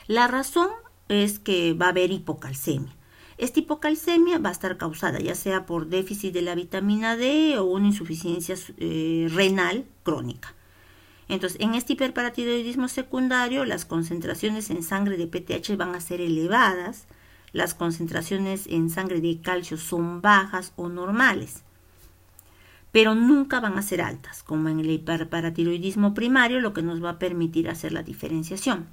La razón es que va a haber hipocalcemia. Esta hipocalcemia va a estar causada ya sea por déficit de la vitamina D o una insuficiencia renal crónica. Entonces, en este hiperparatiroidismo secundario, las concentraciones en sangre de PTH van a ser elevadas, las concentraciones en sangre de calcio son bajas o normales, pero nunca van a ser altas, como en el hiperparatiroidismo primario, lo que nos va a permitir hacer la diferenciación.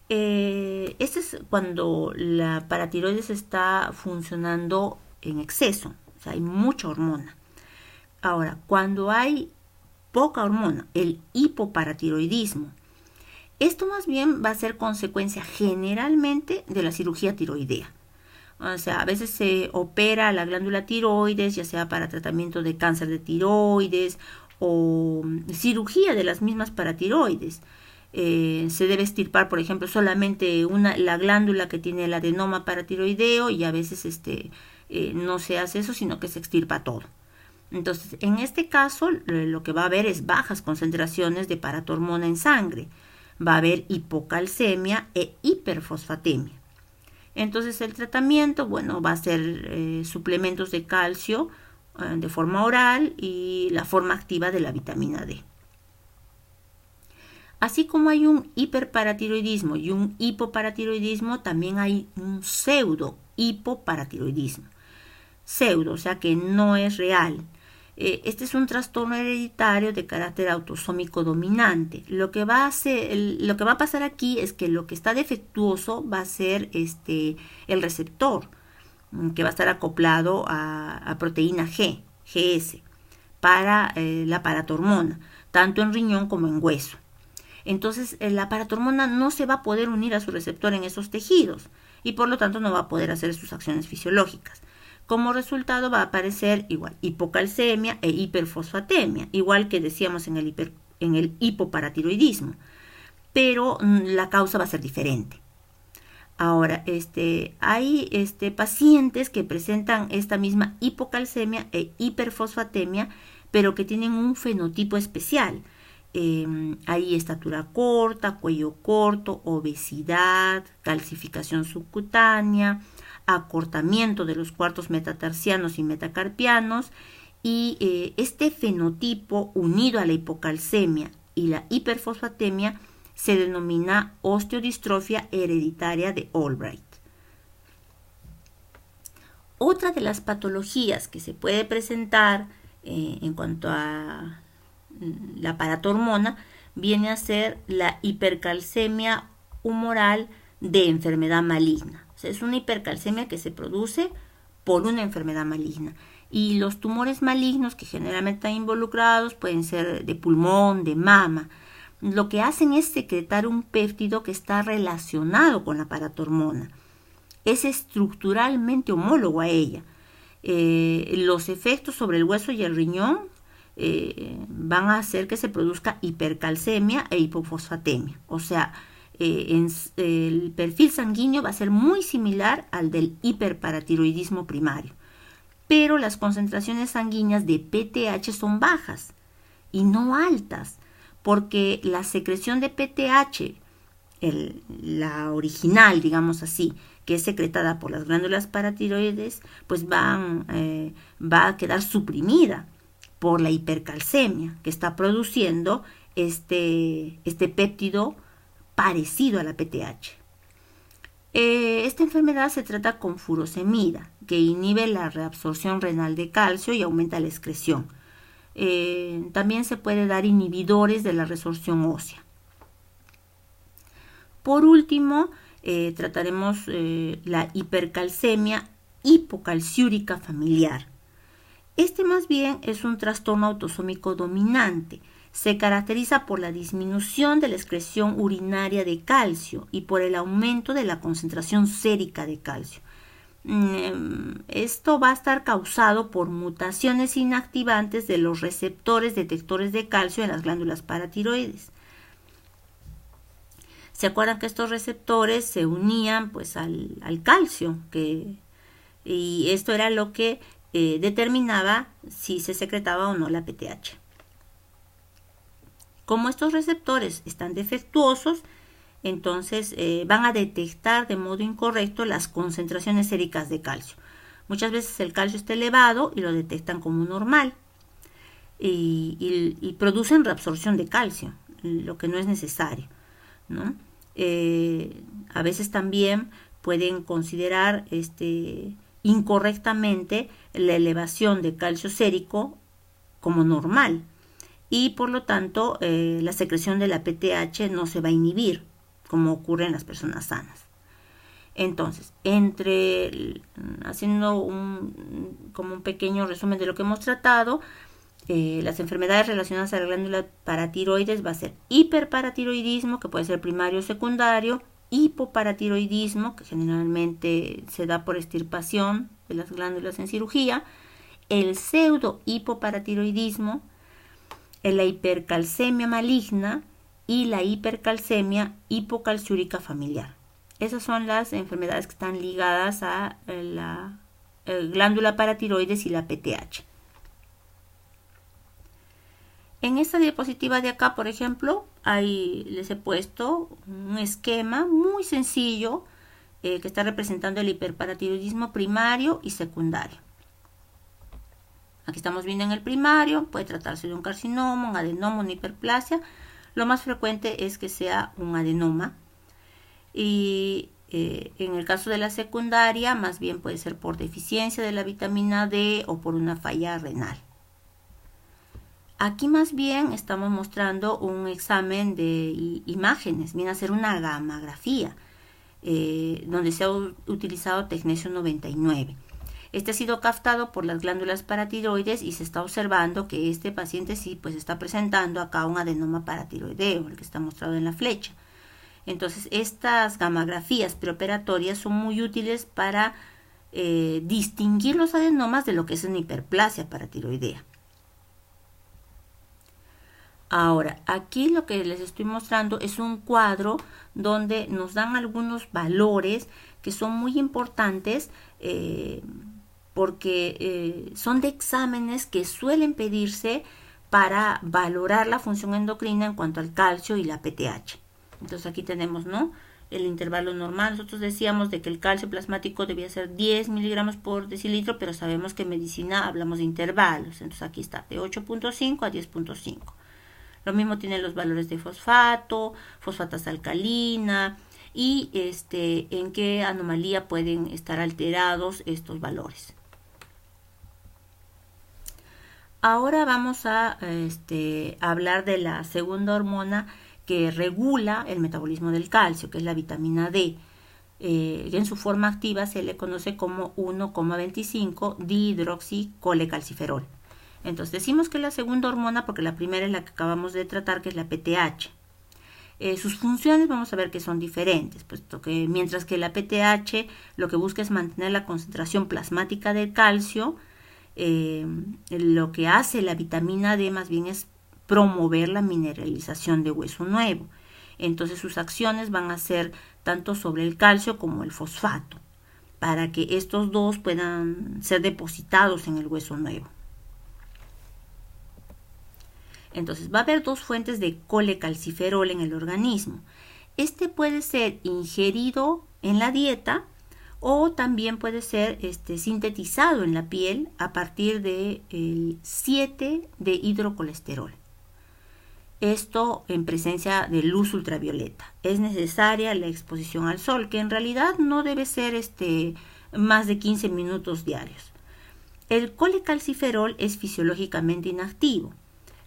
Este es cuando la paratiroides está funcionando en exceso, o sea, hay mucha hormona. Ahora, cuando hay poca hormona, el hipoparatiroidismo, esto más bien va a ser consecuencia generalmente de la cirugía tiroidea. O sea, a veces se opera la glándula tiroides, ya sea para tratamiento de cáncer de tiroides o cirugía de las mismas paratiroides. Se debe extirpar, por ejemplo, solamente la glándula que tiene el adenoma paratiroideo, y a veces no se hace eso, sino que se extirpa todo. Entonces, en este caso, lo que va a haber es bajas concentraciones de paratormona en sangre. Va a haber hipocalcemia e hiperfosfatemia. Entonces, el tratamiento, bueno, va a ser suplementos de calcio de forma oral y la forma activa de la vitamina D. Así como hay un hiperparatiroidismo y un hipoparatiroidismo, también hay un pseudo hipoparatiroidismo. Pseudo, o sea que no es real. Este es un trastorno hereditario de carácter autosómico dominante. Lo que va a pasar aquí es que lo que está defectuoso va a ser el receptor, que va a estar acoplado a proteína G, GS, para la paratormona, tanto en riñón como en hueso. Entonces, la paratormona no se va a poder unir a su receptor en esos tejidos y por lo tanto no va a poder hacer sus acciones fisiológicas. Como resultado va a aparecer igual hipocalcemia e hiperfosfatemia, igual que decíamos en el hipoparatiroidismo, pero la causa va a ser diferente. Ahora, hay pacientes que presentan esta misma hipocalcemia e hiperfosfatemia, pero que tienen un fenotipo especial. Hay estatura corta, cuello corto, obesidad, calcificación subcutánea, acortamiento de los cuartos metatarsianos y metacarpianos, y este fenotipo unido a la hipocalcemia y la hiperfosfatemia se denomina osteodistrofia hereditaria de Albright. Otra de las patologías que se puede presentar en cuanto a la paratormona viene a ser la hipercalcemia humoral de enfermedad maligna. O sea, es una hipercalcemia que se produce por una enfermedad maligna. Y los tumores malignos que generalmente están involucrados pueden ser de pulmón, de mama. Lo que hacen es secretar un péptido que está relacionado con la paratormona. Es estructuralmente homólogo a ella. Los efectos sobre el hueso y el riñón van a hacer que se produzca hipercalcemia e hipofosfatemia. O sea, el perfil sanguíneo va a ser muy similar al del hiperparatiroidismo primario, pero las concentraciones sanguíneas de PTH son bajas y no altas, porque la secreción de PTH, la original, digamos así, que es secretada por las glándulas paratiroides, pues va a quedar suprimida por la hipercalcemia que está produciendo este péptido parecido a la PTH. Esta enfermedad se trata con furosemida, que inhibe la reabsorción renal de calcio y aumenta la excreción. También se puede dar inhibidores de la resorción ósea. Por último, trataremos la hipercalcemia hipocalciúrica familiar. Este más bien es un trastorno autosómico dominante. Se caracteriza por la disminución de la excreción urinaria de calcio y por el aumento de la concentración sérica de calcio. Esto va a estar causado por mutaciones inactivantes de los receptores detectores de calcio en las glándulas paratiroides. ¿Se acuerdan que estos receptores se unían pues al calcio? Y esto era lo que determinaba si se secretaba o no la PTH. Como estos receptores están defectuosos, entonces van a detectar de modo incorrecto las concentraciones séricas de calcio. Muchas veces el calcio está elevado y lo detectan como normal. y producen reabsorción de calcio, lo que no es necesario, ¿no? A veces también pueden considerar incorrectamente la elevación de calcio sérico como normal y por lo tanto la secreción de la PTH no se va a inhibir como ocurre en las personas sanas. Entonces, haciendo como un pequeño resumen de lo que hemos tratado, las enfermedades relacionadas a la glándula paratiroides va a ser hiperparatiroidismo, que puede ser primario o secundario, hipoparatiroidismo, que generalmente se da por extirpación de las glándulas en cirugía, el pseudo hipoparatiroidismo, la hipercalcemia maligna y la hipercalcemia hipocalciúrica familiar. Esas son las enfermedades que están ligadas a la glándula paratiroides y la PTH. En esta diapositiva de acá, por ejemplo, les he puesto un esquema muy sencillo que está representando el hiperparatiroidismo primario y secundario. Aquí estamos viendo en el primario, puede tratarse de un carcinoma, un adenoma, una hiperplasia. Lo más frecuente es que sea un adenoma. Y en el caso de la secundaria, más bien puede ser por deficiencia de la vitamina D o por una falla renal. Aquí más bien estamos mostrando un examen de imágenes, viene a ser una gamografía, donde se ha utilizado tecnesio 99. Este ha sido captado por las glándulas paratiroides y se está observando que este paciente sí pues está presentando acá un adenoma paratiroideo, el que está mostrado en la flecha. Entonces estas gamografías preoperatorias son muy útiles para distinguir los adenomas de lo que es una hiperplasia paratiroidea. Ahora, aquí lo que les estoy mostrando es un cuadro donde nos dan algunos valores que son muy importantes porque son de exámenes que suelen pedirse para valorar la función endocrina en cuanto al calcio y la PTH. Entonces aquí tenemos, ¿no?, el intervalo normal. Nosotros decíamos de que el calcio plasmático debía ser 10 miligramos por decilitro, pero sabemos que en medicina hablamos de intervalos. Entonces aquí está, de 8.5 a 10.5. Lo mismo tienen los valores de fosfato, fosfatasa alcalina y en qué anomalía pueden estar alterados estos valores. Ahora vamos a hablar de la segunda hormona que regula el metabolismo del calcio, que es la vitamina D. En su forma activa se le conoce como 1,25 dihidroxicolecalciferol. Entonces decimos que es la segunda hormona porque la primera es la que acabamos de tratar, que es la PTH. Sus funciones vamos a ver que son diferentes, puesto que mientras que la PTH lo que busca es mantener la concentración plasmática del calcio, lo que hace la vitamina D más bien es promover la mineralización de hueso nuevo. Entonces sus acciones van a ser tanto sobre el calcio como el fosfato, para que estos dos puedan ser depositados en el hueso nuevo. Entonces va a haber dos fuentes de colecalciferol en el organismo. Este puede ser ingerido en la dieta o también puede ser sintetizado en la piel a partir del 7 de hidrocolesterol. Esto en presencia de luz ultravioleta. Es necesaria la exposición al sol, que en realidad no debe ser más de 15 minutos diarios. El colecalciferol es fisiológicamente inactivo.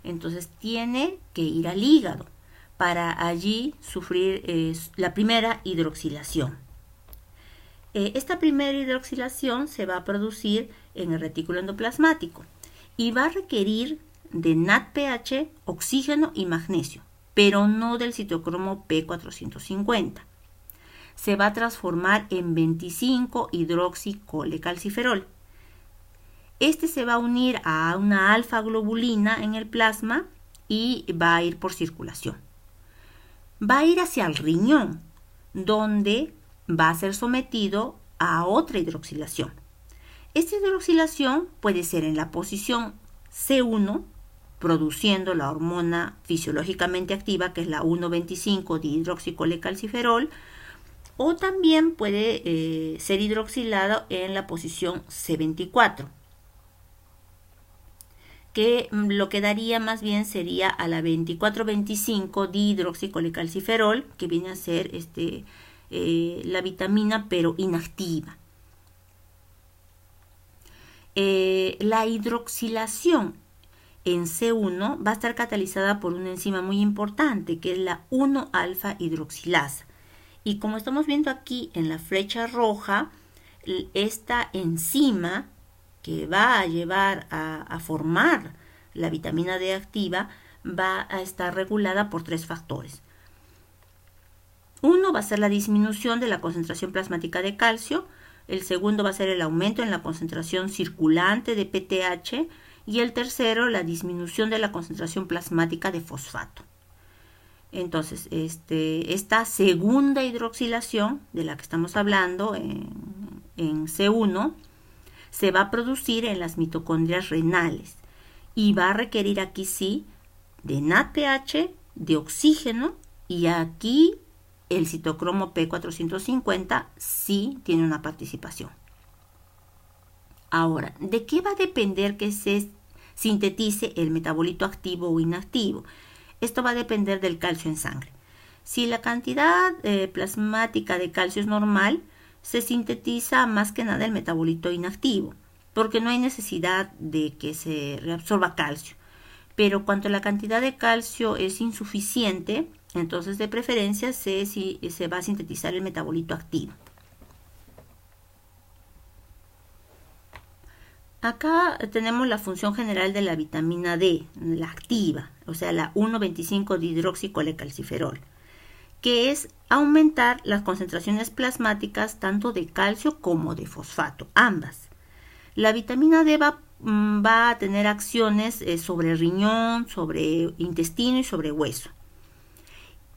Entonces tiene que ir al hígado para allí sufrir la primera hidroxilación. Esta primera hidroxilación se va a producir en el retículo endoplasmático y va a requerir de NADPH, oxígeno y magnesio, pero no del citocromo P450. Se va a transformar en 25-hidroxicolecalciferol. Este se va a unir a una alfa-globulina en el plasma y va a ir por circulación. Va a ir hacia el riñón, donde va a ser sometido a otra hidroxilación. Esta hidroxilación puede ser en la posición C1, produciendo la hormona fisiológicamente activa, que es la 1,25 dihidroxicolecalciferol, o también puede ser hidroxilada en la posición C24. que lo que daría más bien sería a la 24-25 dihidroxicolecalciferol, que viene a ser la vitamina pero inactiva. La hidroxilación en C1 va a estar catalizada por una enzima muy importante, que es la 1-alfa hidroxilasa. Y como estamos viendo aquí en la flecha roja, esta enzima que va a llevar a formar la vitamina D activa va a estar regulada por 3 factores. Uno va a ser la disminución de la concentración plasmática de calcio, el segundo va a ser el aumento en la concentración circulante de PTH y el tercero la disminución de la concentración plasmática de fosfato. Entonces, esta segunda hidroxilación de la que estamos hablando en C1 se va a producir en las mitocondrias renales y va a requerir aquí sí de NADPH, de oxígeno, y aquí el citocromo P450 sí tiene una participación. Ahora, ¿de qué va a depender que se sintetice el metabolito activo o inactivo? Esto va a depender del calcio en sangre. Si la cantidad plasmática de calcio es normal, se sintetiza más que nada el metabolito inactivo, porque no hay necesidad de que se reabsorba calcio. Pero cuando la cantidad de calcio es insuficiente, entonces de preferencia se va a sintetizar el metabolito activo. Acá tenemos la función general de la vitamina D, la activa, o sea, la 1,25-dihidroxicolecalciferol, que es aumentar las concentraciones plasmáticas tanto de calcio como de fosfato, ambas. La vitamina D va a tener acciones sobre riñón, sobre intestino y sobre hueso.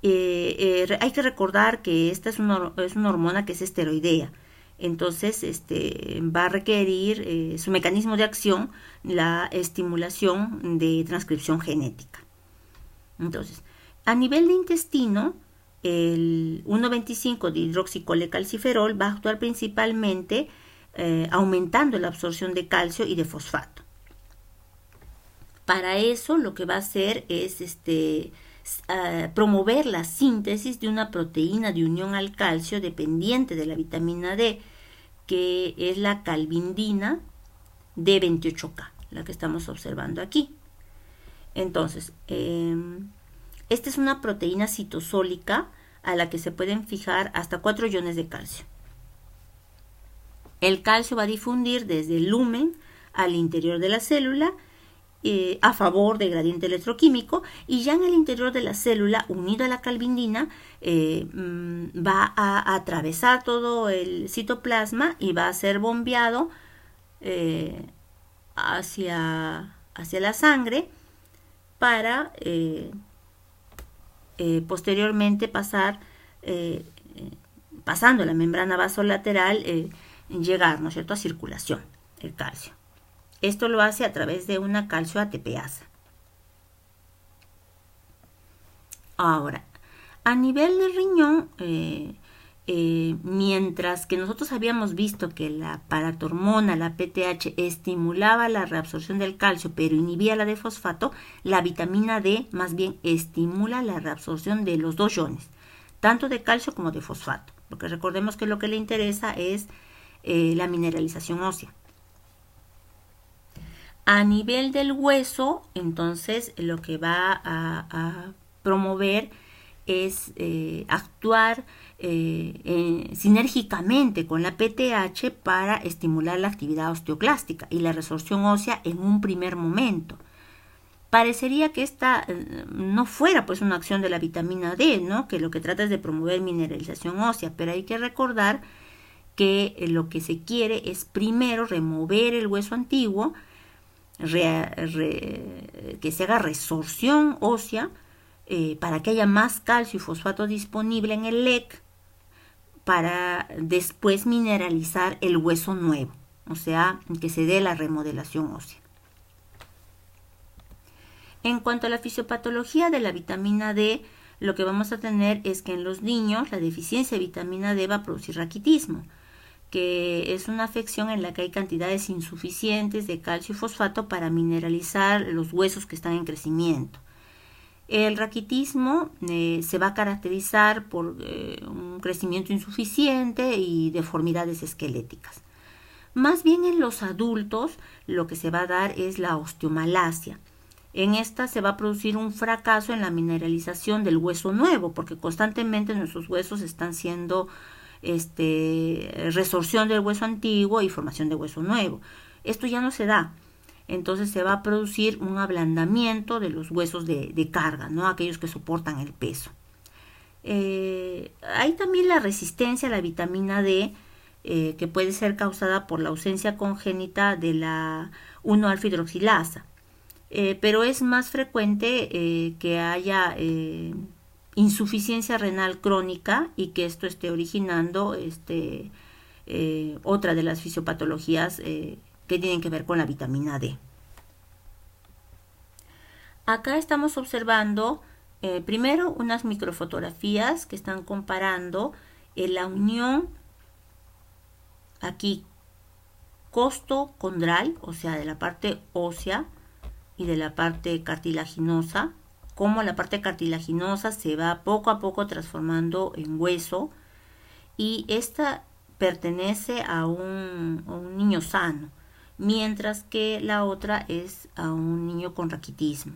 Hay que recordar que esta es una hormona que es esteroidea. Entonces, va a requerir su mecanismo de acción, la estimulación de transcripción genética. Entonces, a nivel de intestino, el 1,25-dihidroxicolecalciferol va a actuar principalmente aumentando la absorción de calcio y de fosfato. Para eso, lo que va a hacer es promover la síntesis de una proteína de unión al calcio dependiente de la vitamina D, que es la calvindina D28K, la que estamos observando aquí. Entonces, esta es una proteína citosólica a la que se pueden fijar hasta 4 iones de calcio. El calcio va a difundir desde el lumen al interior de la célula a favor del gradiente electroquímico, y ya en el interior de la célula, unido a la calvindina, va a atravesar todo el citoplasma y va a ser bombeado hacia la sangre para posteriormente pasando la membrana vasolateral, llegar, ¿no es cierto?, a circulación, el calcio. Esto lo hace a través de una calcio ATPasa. Ahora, a nivel de riñón, mientras que nosotros habíamos visto que la paratormona, la PTH, estimulaba la reabsorción del calcio, pero inhibía la de fosfato, la vitamina D más bien estimula la reabsorción de los 2 iones, tanto de calcio como de fosfato, porque recordemos que lo que le interesa es la mineralización ósea. A nivel del hueso, entonces, lo que va a promover es actuar sinérgicamente con la PTH para estimular la actividad osteoclástica y la resorción ósea en un primer momento. Parecería que esta no fuera pues una acción de la vitamina D, ¿no?, que lo que trata es de promover mineralización ósea, pero hay que recordar que lo que se quiere es primero remover el hueso antiguo, que se haga resorción ósea para que haya más calcio y fosfato disponible en el LEC, para después mineralizar el hueso nuevo, o sea, que se dé la remodelación ósea. En cuanto a la fisiopatología de la vitamina D, lo que vamos a tener es que en los niños la deficiencia de vitamina D va a producir raquitismo, que es una afección en la que hay cantidades insuficientes de calcio y fosfato para mineralizar los huesos que están en crecimiento. El raquitismo se va a caracterizar por un crecimiento insuficiente y deformidades esqueléticas. Más bien en los adultos lo que se va a dar es la osteomalacia. En esta se va a producir un fracaso en la mineralización del hueso nuevo, porque constantemente nuestros huesos están siendo resorción del hueso antiguo y formación de hueso nuevo. Esto ya no se da. Entonces se va a producir un ablandamiento de los huesos de carga, ¿no? Aquellos que soportan el peso. Hay también la resistencia a la vitamina D, que puede ser causada por la ausencia congénita de la 1-alfa-hidroxilasa. Pero es más frecuente que haya insuficiencia renal crónica y que esto esté originando otra de las fisiopatologías que tienen que ver con la vitamina D. Acá estamos observando primero unas microfotografías que están comparando la unión aquí costocondral, o sea, de la parte ósea y de la parte cartilaginosa, cómo la parte cartilaginosa se va poco a poco transformando en hueso, y esta pertenece a un niño sano, mientras que la otra es a un niño con raquitismo.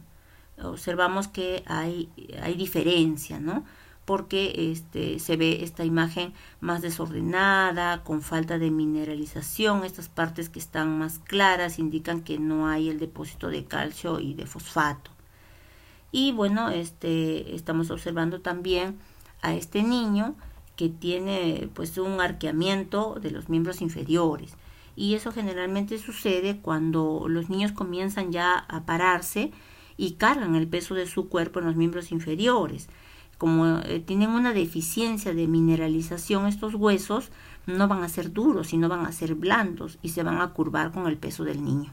Observamos que hay diferencia, ¿no? Porque se ve esta imagen más desordenada, con falta de mineralización. Estas partes que están más claras indican que no hay el depósito de calcio y de fosfato. Y bueno, estamos observando también a este niño que tiene pues un arqueamiento de los miembros inferiores. Y eso generalmente sucede cuando los niños comienzan ya a pararse y cargan el peso de su cuerpo en los miembros inferiores. Como tienen una deficiencia de mineralización, estos huesos no van a ser duros, sino van a ser blandos y se van a curvar con el peso del niño.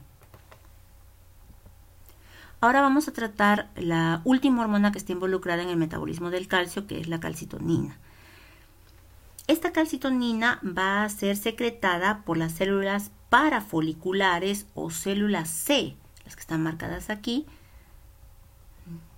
Ahora vamos a tratar la última hormona que está involucrada en el metabolismo del calcio, que es la calcitonina. Esta calcitonina va a ser secretada por las células parafoliculares o células C, las que están marcadas aquí.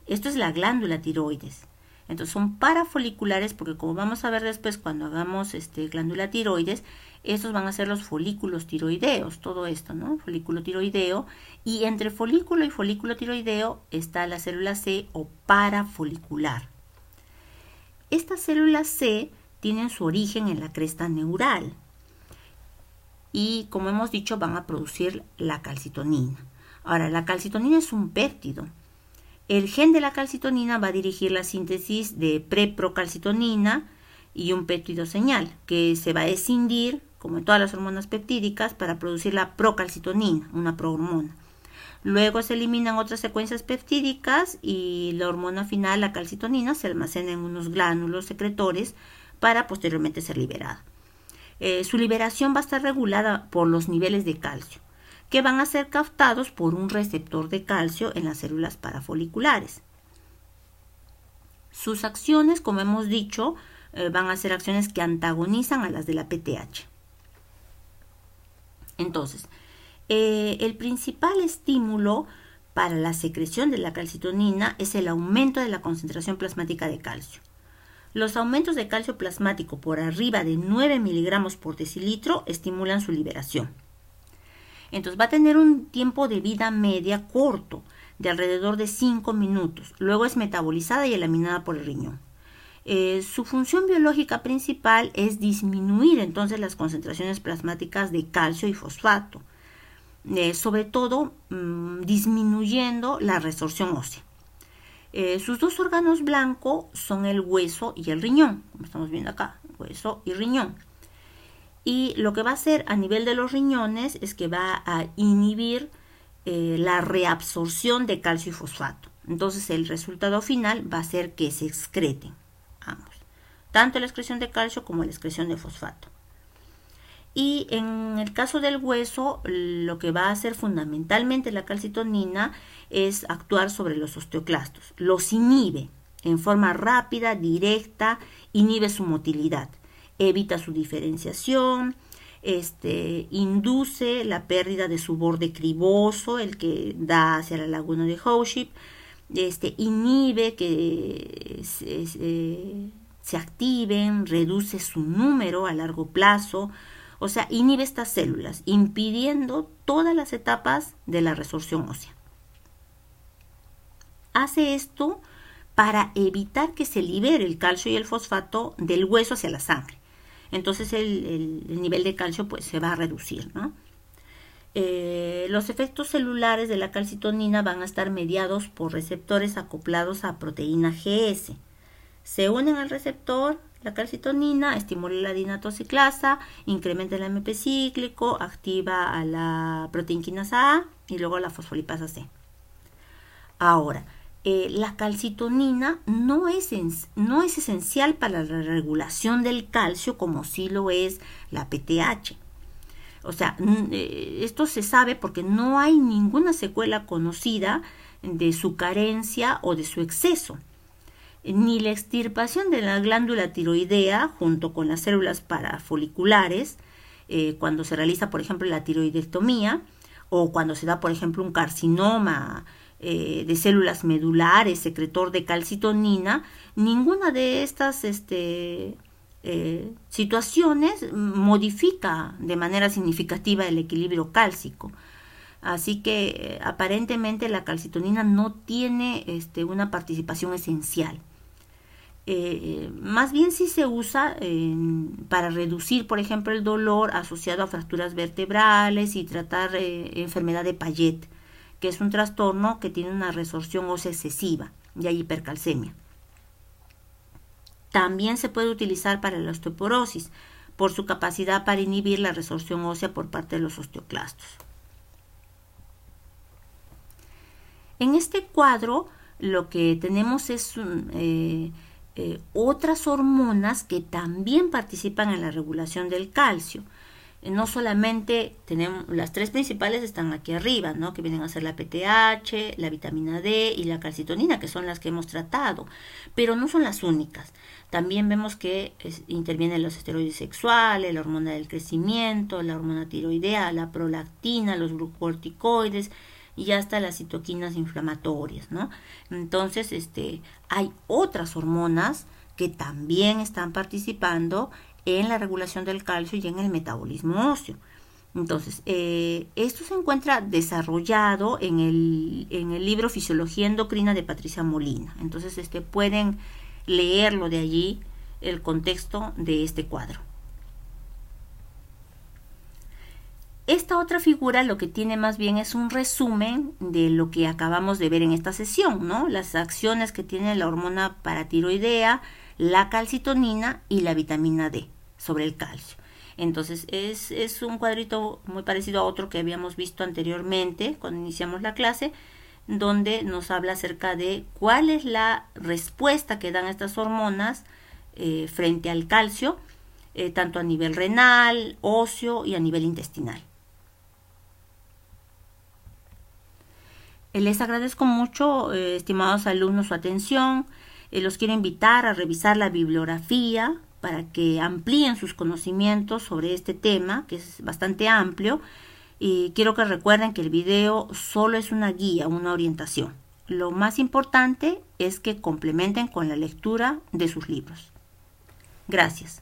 Esto es la glándula tiroides. Entonces son parafoliculares porque, como vamos a ver después cuando hagamos glándula tiroides, estos van a ser los folículos tiroideos, todo esto, ¿no? Folículo tiroideo, y entre folículo y folículo tiroideo está la célula C o parafolicular. Estas células C tienen su origen en la cresta neural y, como hemos dicho, van a producir la calcitonina. Ahora, la calcitonina es un péptido. El gen de la calcitonina va a dirigir la síntesis de preprocalcitonina y un péptido señal que se va a escindir, como en todas las hormonas peptídicas, para producir la procalcitonina, una prohormona. Luego se eliminan otras secuencias peptídicas y la hormona final, la calcitonina, se almacena en unos gránulos secretores para posteriormente ser liberada. Su liberación va a estar regulada por los niveles de calcio, que van a ser captados por un receptor de calcio en las células parafoliculares. Sus acciones, como hemos dicho, van a ser acciones que antagonizan a las de la PTH. Entonces, el principal estímulo para la secreción de la calcitonina es el aumento de la concentración plasmática de calcio. Los aumentos de calcio plasmático por arriba de 9 miligramos por decilitro estimulan su liberación. Entonces va a tener un tiempo de vida media corto, de alrededor de 5 minutos. Luego es metabolizada y eliminada por el riñón. Su función biológica principal es disminuir entonces las concentraciones plasmáticas de calcio y fosfato, sobre todo disminuyendo la resorción ósea. Sus dos órganos blancos son el hueso y el riñón, como estamos viendo acá, hueso y riñón. Y lo que va a hacer a nivel de los riñones es que va a inhibir la reabsorción de calcio y fosfato. Entonces el resultado final va a ser que se excreten ambos, tanto la excreción de calcio como la excreción de fosfato. Y en el caso del hueso, lo que va a hacer fundamentalmente la calcitonina es actuar sobre los osteoclastos. Los inhibe en forma rápida, directa, inhibe su motilidad, evita su diferenciación, induce la pérdida de su borde criboso, el que da hacia la laguna de Howship, inhibe que se activen, reduce su número a largo plazo, o sea, inhibe estas células, impidiendo todas las etapas de la resorción ósea. Hace esto para evitar que se libere el calcio y el fosfato del hueso hacia la sangre. Entonces el nivel de calcio pues se va a reducir, ¿no? Los efectos celulares de la calcitonina van a estar mediados por receptores acoplados a proteína GS. Se unen al receptor, la calcitonina estimula la dinatociclasa, incrementa el AMP cíclico, activa a la proteinquinasa A y luego a la fosfolipasa C. Ahora, la calcitonina no es esencial para la regulación del calcio como sí lo es la PTH. O sea, esto se sabe porque no hay ninguna secuela conocida de su carencia o de su exceso. Ni la extirpación de la glándula tiroidea junto con las células parafoliculares, cuando se realiza, por ejemplo, la tiroidectomía, o cuando se da, por ejemplo, un carcinoma de células medulares, secretor de calcitonina, ninguna de estas situaciones modifica de manera significativa el equilibrio cálcico. Así que aparentemente la calcitonina no tiene una participación esencial. Más bien sí se usa para reducir, por ejemplo, el dolor asociado a fracturas vertebrales y tratar enfermedad de Payet, que es un trastorno que tiene una resorción ósea excesiva y hay hipercalcemia. También se puede utilizar para la osteoporosis por su capacidad para inhibir la resorción ósea por parte de los osteoclastos. En este cuadro lo que tenemos es otras hormonas que también participan en la regulación del calcio. No solamente tenemos, las tres principales están aquí arriba, ¿no? Que vienen a ser la PTH, la vitamina D y la calcitonina, que son las que hemos tratado, pero no son las únicas. También vemos que intervienen los esteroides sexuales, la hormona del crecimiento, la hormona tiroidea, la prolactina, los glucocorticoides y hasta las citoquinas inflamatorias, ¿no? Entonces, hay otras hormonas que también están participando en la regulación del calcio y en el metabolismo óseo. Entonces, esto se encuentra desarrollado en el libro Fisiología Endocrina de Patricia Molina. Entonces, pueden leerlo de allí, el contexto de este cuadro. Esta otra figura lo que tiene más bien es un resumen de lo que acabamos de ver en esta sesión, ¿no? Las acciones que tiene la hormona paratiroidea, la calcitonina y la vitamina D sobre el calcio. Entonces es un cuadrito muy parecido a otro que habíamos visto anteriormente cuando iniciamos la clase, donde nos habla acerca de cuál es la respuesta que dan estas hormonas frente al calcio, tanto a nivel renal, óseo y a nivel intestinal. Les agradezco mucho, estimados alumnos, su atención. Los quiero invitar a revisar la bibliografía para que amplíen sus conocimientos sobre este tema, que es bastante amplio. Y quiero que recuerden que el video solo es una guía, una orientación. Lo más importante es que complementen con la lectura de sus libros. Gracias.